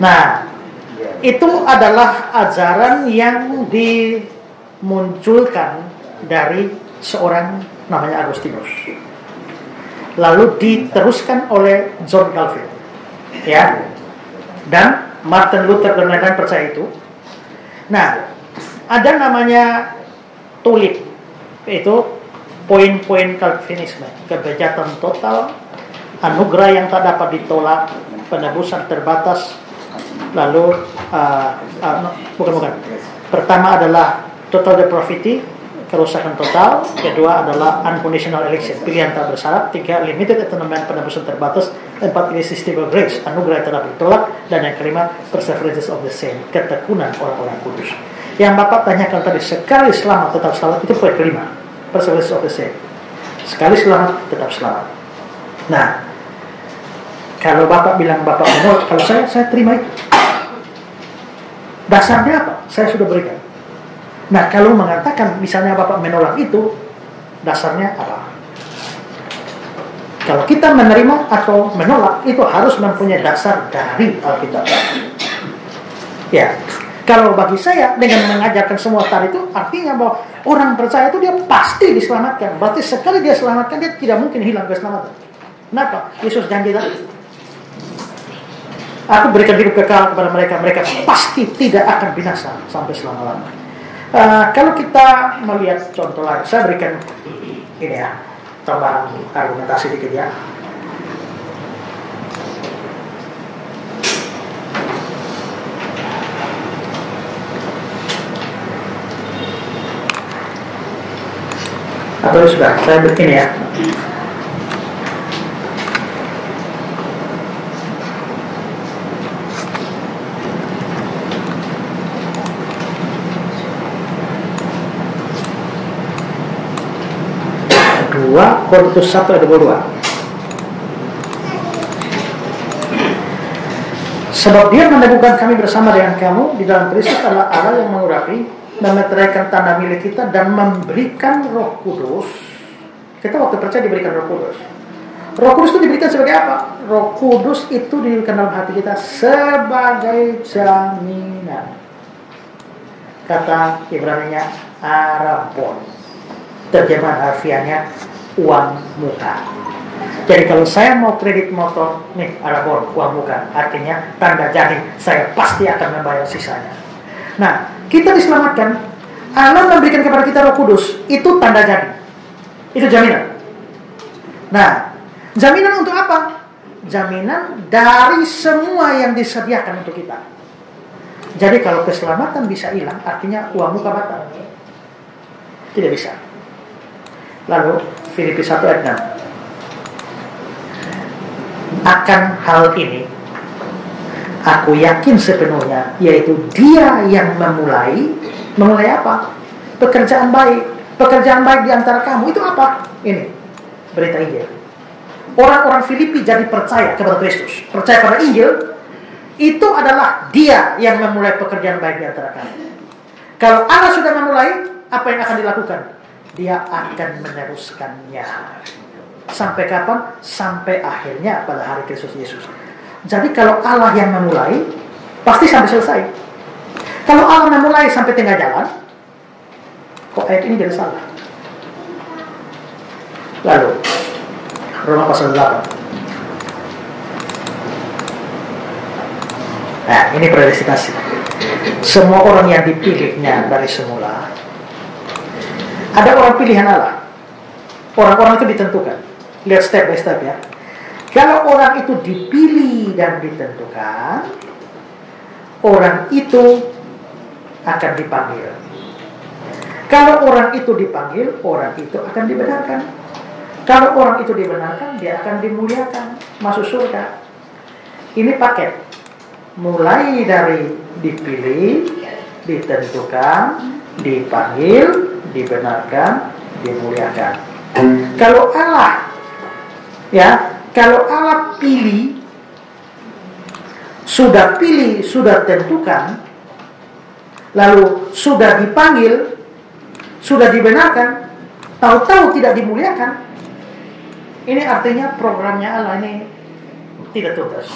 Speaker 1: Nah, itu adalah ajaran yang dimunculkan dari seorang namanya Agustinus, lalu diteruskan oleh John Calvin, ya, dan Martin Luther dan lain-lain percaya itu. Nah, ada namanya tulip, yaitu poin-poin Calvinisme, kebejatan total, anugerah yang tak dapat ditolak, penebusan terbatas, lalu bukan. Pertama adalah total depravity, kerusakan total. Kedua adalah unconditional election, pilihan tak bersyarat. Tiga, limited atonement, penebusan terbatas. Empat, irresistible grace, anugerah yang tak dapat ditolak. Dan yang kelima, perseverance of the saint, ketekunan orang-orang kudus. Yang Bapak tanyakan tadi, sekali selamat tetap selamat, itu poin kelima, perseverance of the saint. Sekali selamat tetap selamat. Nah, kalau Bapak bilang Bapak menolak, kalau saya terima itu. Dasarnya apa? Saya sudah berikan. Nah, kalau mengatakan misalnya Bapak menolak itu, dasarnya apa? Kalau kita menerima atau menolak, itu harus mempunyai dasar dari Alkitab. Ya, kalau bagi saya dengan mengajarkan semua tadi itu artinya bahwa orang percaya itu dia pasti diselamatkan. Berarti sekali dia selamatkan, dia tidak mungkin hilang keselamatan. Kenapa? Yesus janji tadi, aku berikan hidup kekal kepada mereka, mereka pasti tidak akan binasa sampai selama-lamanya. Kalau kita melihat contoh lain, saya berikan ini ya, tambahan argumentasi dikit ya. Atau sudah, saya bikin ya. Korintus 1 ayat 22. Sebab dia meneguhkan kami bersama dengan kamu di dalam Kristus adalah Allah yang mengurapi dan meteraikan tanda milik kita dan memberikan Roh Kudus. Kita waktu percaya diberikan Roh Kudus. Roh Kudus itu diberikan sebagai apa? Roh Kudus itu diberikan dalam hati kita sebagai jaminan. Kata Ibrani-nya arabon. Terjemahan harfiahnya uang muka. Jadi kalau saya mau kredit motor, nih arabon, uang muka, artinya tanda jadi saya pasti akan membayar sisanya. Nah, kita diselamatkan, Allah memberikan kepada kita Roh Kudus, itu tanda jadi, itu jaminan. Nah, jaminan untuk apa? Jaminan dari semua yang disediakan untuk kita. Jadi kalau keselamatan bisa hilang, artinya uang muka batal. Tidak bisa. Lalu Filipi 1 ayat 6. Akan hal ini aku yakin sepenuhnya, yaitu dia yang memulai apa? Pekerjaan baik. Pekerjaan baik di antara kamu itu apa? Ini berita Injil. Orang-orang Filipi jadi percaya kepada Kristus, percaya pada Injil. Itu adalah dia yang memulai pekerjaan baik di antara kamu. Kalau Allah sudah memulai, apa yang akan dilakukan? Dia akan meneruskannya. Sampai kapan? Sampai akhirnya pada hari Kristus Yesus. Jadi kalau Allah yang memulai, pasti sampai selesai. Kalau Allah memulai sampai tengah jalan, kok ayat ini jadi salah? Lalu Roma pasal 8. Nah, ini predestinasi. Semua orang yang dipilihnya dari semula. Ada orang pilihan Allah. Orang-orang itu ditentukan. Lihat step by step ya. Kalau orang itu dipilih dan ditentukan, orang itu akan dipanggil. Kalau orang itu dipanggil, orang itu akan dibenarkan. Kalau orang itu dibenarkan, dia akan dimuliakan, masuk surga. Ini paket. Mulai dari dipilih, ditentukan, dipanggil, dibenarkan, dimuliakan. Kalau Allah, kalau Allah pilih, sudah tentukan, lalu sudah dipanggil, sudah dibenarkan, tahu-tahu tidak dimuliakan, ini artinya programnya Allah ini tidak tuntas,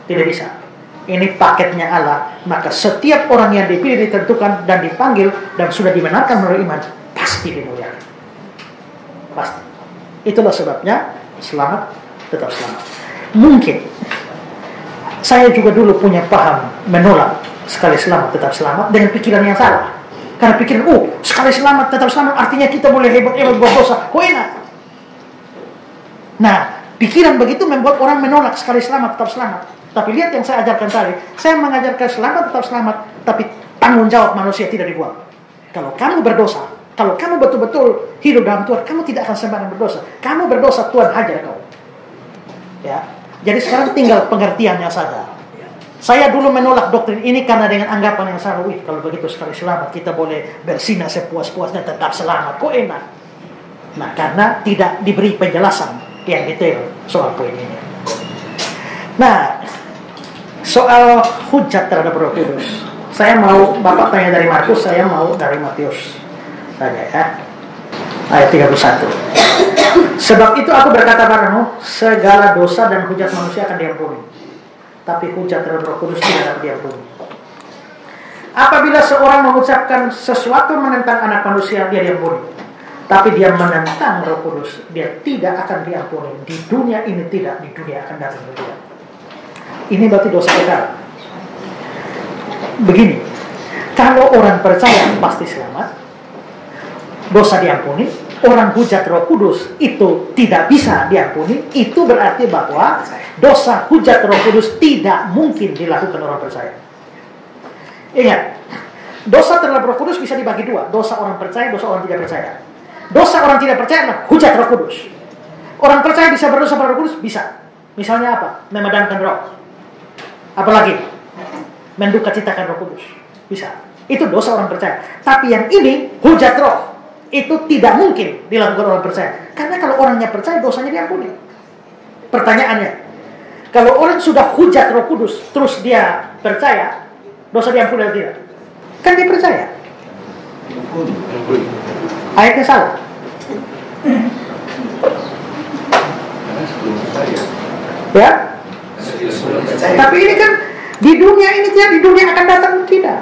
Speaker 1: tidak bisa. Ini paketnya Allah. Maka setiap orang yang dipilih, ditentukan, dan dipanggil, dan sudah dibenarkan melalui iman, pasti dimuliakan. Pasti. Itulah sebabnya selamat tetap selamat. Mungkin saya juga dulu punya paham menolak sekali selamat tetap selamat dengan pikiran yang salah. Karena pikiran, sekali selamat tetap selamat artinya kita boleh hebat-hebat berdosa. Enak. Nah, pikiran begitu membuat orang menolak sekali selamat tetap selamat. Tapi lihat yang saya ajarkan tadi. Saya mengajarkan selamat tetap selamat, tapi tanggung jawab manusia tidak dibuang. Kalau kamu berdosa, kalau kamu betul-betul hidup dalam Tuhan, kamu tidak akan sembarangan berdosa. Kamu berdosa, Tuhan hajar kau. Ya. Jadi sekarang tinggal pengertiannya saja. Saya dulu menolak doktrin ini karena dengan anggapan yang salah. Kalau begitu sekali selamat, kita boleh bersinah sepuas-puasnya tetap selamat. Kok enak? Nah, karena tidak diberi penjelasan yang detail soal poin ini. Nah, soal hujat terhadap Roh Kudus, saya mau Bapak tanya dari Markus, saya mau dari Matius tanya ya. Ayat 31. Sebab itu aku berkata padamu, segala dosa dan hujat manusia akan diampuni, tapi hujat terhadap Roh Kudus tidak dapat diampuni. Apabila seorang mengucapkan sesuatu menentang anak manusia, dia diampuni. Tapi dia menentang Roh Kudus, dia tidak akan diampuni. Di dunia ini tidak, di dunia akan datang tidak. Ini berarti dosa besar. Begini, kalau orang percaya pasti selamat, dosa diampuni. Orang hujat Roh Kudus itu tidak bisa diampuni. Itu berarti bahwa dosa hujat Roh Kudus tidak mungkin dilakukan orang percaya. Ingat, dosa terhadap Roh Kudus bisa dibagi dua. Dosa orang percaya, dosa orang tidak percaya. Dosa orang tidak percaya adalah hujat Roh Kudus. Orang percaya bisa berdosa pada Roh Kudus? Bisa. Misalnya apa? Memadamkan roh. Apalagi? Mendukacitakan Roh Kudus. Bisa. Itu dosa orang percaya. Tapi yang ini, hujat roh, itu tidak mungkin dilakukan orang percaya. Karena kalau orangnya percaya, dosanya diampuni. Pertanyaannya, kalau orang sudah hujat Roh Kudus, terus dia percaya, dosa diampuni atau tidak? Kan dia percaya. Ayatnya salah. Ya. Tapi ini kan di dunia ini tidak, di dunia akan datang tidak.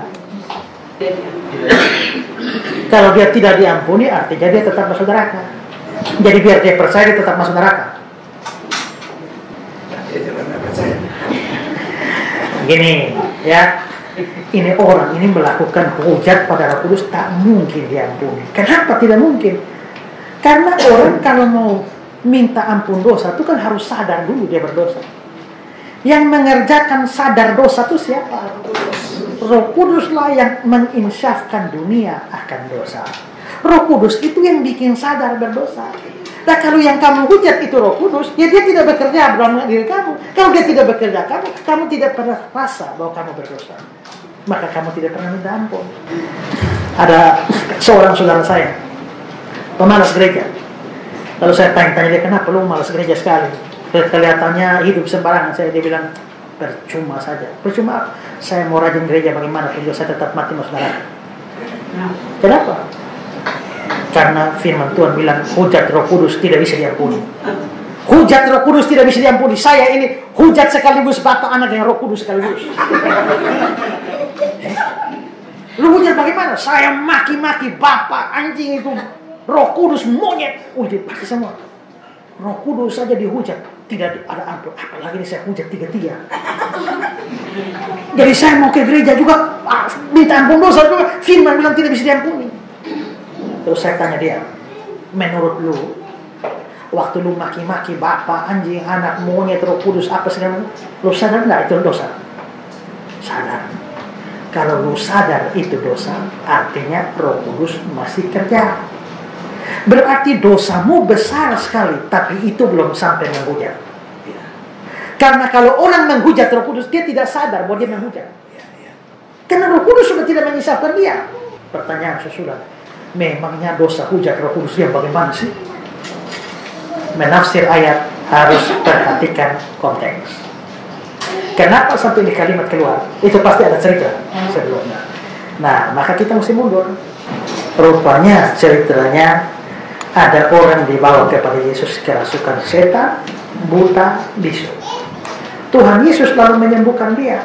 Speaker 1: Kalau dia tidak diampuni, artinya dia tetap masuk neraka. Jadi biar dia percaya, dia tetap masuk neraka. Gini, ya. Ini orang ini melakukan hujat pada Roh Kudus, tak mungkin diampuni. Kenapa tidak mungkin? Karena orang kalau mau minta ampun dosa itu kan harus sadar dulu dia berdosa. Yang mengerjakan sadar dosa itu siapa? Roh Kuduslah yang menginsyafkan dunia akan dosa. Roh Kudus itu yang bikin sadar berdosa. Nah kalau yang kamu hujat itu Roh Kudus, ya dia tidak bekerja dalam diri kamu. Kalau dia tidak bekerja, kamu tidak pernah rasa bahwa kamu berdosa. Maka kamu tidak pernah minta ampun. Ada seorang saudara saya, pemalas gereja. Lalu saya tanya dia, kenapa lu malas gereja sekali? Kelihatannya hidup sembarangan. Dia bilang, percuma saja. Percuma, saya mau rajin gereja bagaimana pun saya tetap mati masuk neraka. Kenapa? Karena firman Tuhan bilang, hujat Roh Kudus tidak bisa diampuni. Hujat Roh Kudus tidak bisa diampuni. Saya ini hujat sekaligus Bapak, Anak, dan Roh Kudus sekaligus. Lu hujat bagaimana? Saya maki-maki Bapak, anjing itu, Roh Kudus, monyet. Hujat pakai semua. Roh Kudus saja dihujat, tidak ada ampun. Apalagi ini saya hujat tiga-tiga. Jadi saya mau ke gereja juga, minta ampun dosa juga. Firman bilang tidak bisa diampuni. Terus saya tanya dia, menurut lu, Waktu lu maki-maki bapak, anjing, anak, monyet, Roh Kudus, apa segala, lu sadar nggak itu dosa? Sadar. Kalau lu sadar itu dosa, artinya Roh Kudus masih kerja. Berarti dosamu besar sekali, tapi itu belum sampai menghujat. Karena kalau orang menghujat Roh Kudus, dia tidak sadar bahwa dia menghujat. Karena Roh Kudus sudah tidak menyisahkan dia. Pertanyaan sesudah, memangnya dosa hujat Roh Kudus yang bagaimana sih? Menafsir ayat harus perhatikan konteks. Kenapa sampai ini kalimat keluar? Itu pasti ada cerita sebelumnya. Nah, maka kita mesti mundur. Rupanya ceritanya ada orang dibawa kepada Yesus kerasukan setan, buta, bisu. Tuhan Yesus lalu menyembuhkan dia.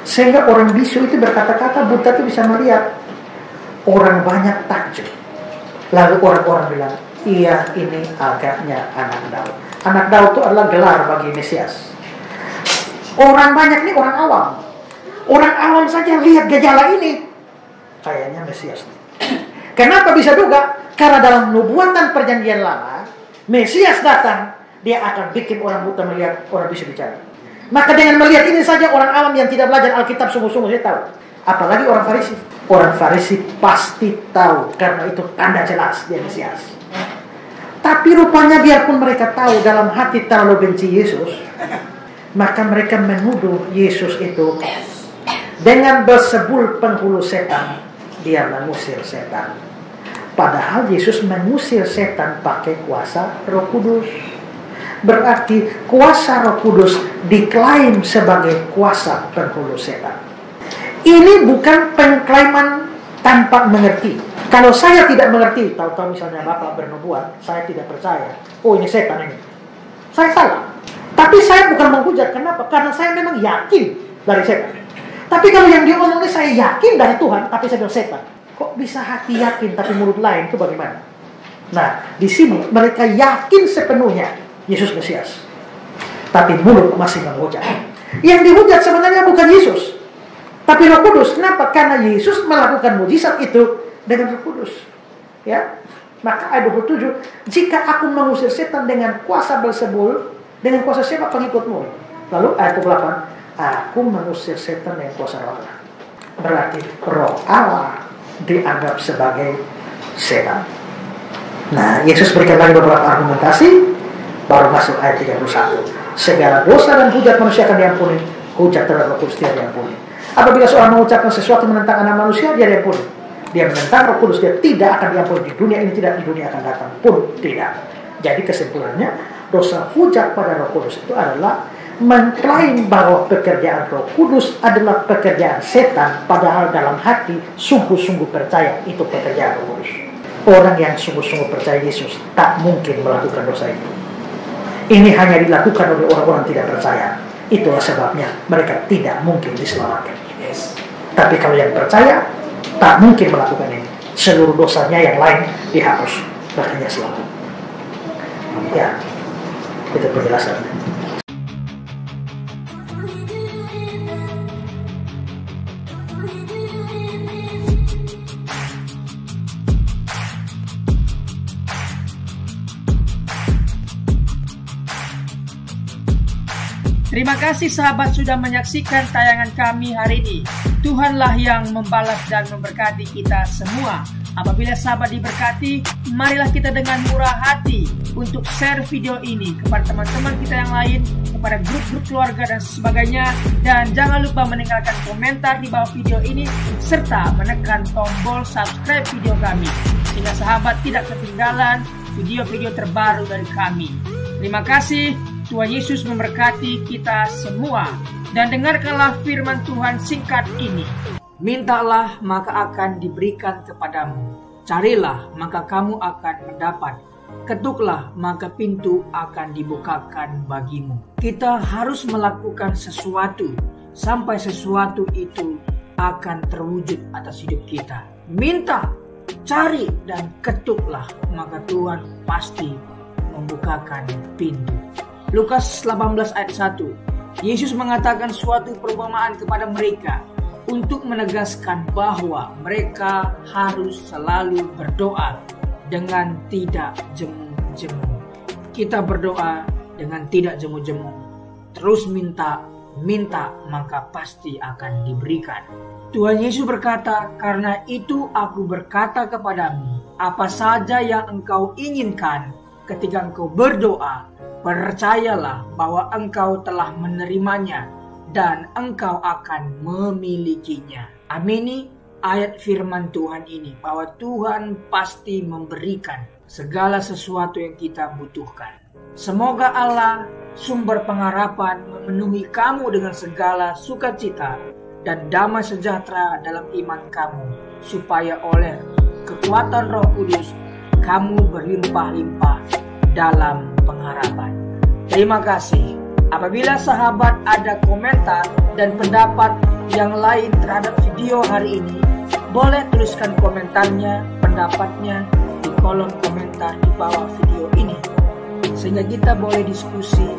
Speaker 1: Sehingga orang bisu itu berkata-kata, buta itu bisa melihat. Orang banyak takjub. Lalu orang-orang bilang, iya, ini agaknya anak Daud. Anak Daud itu adalah gelar bagi Mesias. Orang banyak ini orang awam. Orang awam saja lihat gejala ini, kayaknya Mesias. Kenapa bisa duga? Karena dalam nubuatan perjanjian lama, Mesias datang, dia akan bikin orang buta melihat, orang bisa bicara. Maka dengan melihat ini saja orang awam yang tidak belajar Alkitab sungguh-sungguh dia tahu. Apalagi orang Farisi. Orang Farisi pasti tahu karena itu tanda jelas dia Mesias. Tapi rupanya biarpun mereka tahu dalam hati terlalu benci Yesus, maka mereka menuduh Yesus itu dengan Beelzebul penghulu setan, dia mengusir setan. Padahal Yesus mengusir setan pakai kuasa Roh Kudus. Berarti kuasa Roh Kudus diklaim sebagai kuasa penghulu setan. Ini bukan pengklaiman tanpa mengerti. Kalau saya tidak mengerti, tahu-tahu misalnya Bapak bernubuat, saya tidak percaya. Oh, ini setan ini. Saya salah. Tapi saya bukan menghujat. Kenapa? Karena saya memang yakin dari setan. Tapi kalau yang dia ngomong ini saya yakin dari Tuhan, tapi saya bilang setan. Kok bisa hati yakin tapi mulut lain, itu bagaimana? Nah, di sini mereka yakin sepenuhnya Yesus Mesias, tapi mulut masih menghujat. Yang dihujat sebenarnya bukan Yesus, tapi Roh Kudus. Kenapa? Karena Yesus melakukan mujizat itu dengan Roh Kudus. Ya, maka ayat 27, jika aku mengusir setan dengan kuasa Beelzebul, dengan kuasa siapa pengikutmu? Lalu ayat 28, aku mengusir setan dengan kuasa Roh Allah. Berarti Roh Allah dianggap sebagai setan. Nah, Yesus berikan lagi beberapa argumentasi, baru masuk ayat 31. Segala dosa dan hujat manusia akan diampuni, hujat terhadap Roh Kudus tidak diampuni. Apabila seorang mengucapkan sesuatu menentang anak manusia, dia diampuni. Dia menentang Roh Kudus, dia tidak akan diampuni. Di dunia ini tidak, di dunia akan datang pun tidak. Jadi kesimpulannya, dosa hujat pada Roh Kudus itu adalah mengklaim bahwa pekerjaan Roh Kudus adalah pekerjaan setan, padahal dalam hati sungguh-sungguh percaya itu pekerjaan Roh Kudus. Orang yang sungguh-sungguh percaya Yesus tak mungkin melakukan dosa itu. Ini hanya dilakukan oleh orang-orang tidak percaya. Itulah sebabnya mereka tidak mungkin diselamatkan. Tapi kalau yang percaya, tak mungkin melakukan ini. Seluruh dosanya yang lain dihapus, makanya selamat. Ya, itu penjelasannya.
Speaker 7: Terima kasih sahabat sudah menyaksikan tayangan kami hari ini. Tuhanlah yang membalas dan memberkati kita semua. Apabila sahabat diberkati, marilah kita dengan murah hati untuk share video ini kepada teman-teman kita yang lain, kepada grup-grup keluarga dan sebagainya. Dan jangan lupa meninggalkan komentar di bawah video ini, serta menekan tombol subscribe video kami, sehingga sahabat tidak ketinggalan video-video terbaru dari kami. Terima kasih. Tuhan Yesus memberkati kita semua. Dan dengarkanlah firman Tuhan singkat ini. Mintalah maka akan diberikan kepadamu. Carilah maka kamu akan mendapat. Ketuklah maka pintu akan dibukakan bagimu. Kita harus melakukan sesuatu sampai sesuatu itu akan terwujud atas hidup kita. Minta, cari dan ketuklah, maka Tuhan pasti membukakan pintu. Lukas 18 ayat 1. Yesus mengatakan suatu perumpamaan kepada mereka untuk menegaskan bahwa mereka harus selalu berdoa dengan tidak jemu-jemu. kita berdoa dengan tidak jemu-jemu. Terus minta maka pasti akan diberikan. Tuhan Yesus berkata, karena itu aku berkata kepadamu, apa saja yang engkau inginkan ketika engkau berdoa, percayalah bahwa engkau telah menerimanya dan engkau akan memilikinya. Amini ayat firman Tuhan ini, bahwa Tuhan pasti memberikan segala sesuatu yang kita butuhkan. Semoga Allah, sumber pengharapan, memenuhi kamu dengan segala sukacita dan damai sejahtera dalam iman kamu, supaya oleh kekuatan Roh Kudus kamu berlimpah-limpah dalam pengharapan. Terima kasih. Apabila sahabat ada komentar dan pendapat yang lain terhadap video hari ini, boleh tuliskan komentarnya, pendapatnya di kolom komentar di bawah video ini, sehingga kita boleh diskusi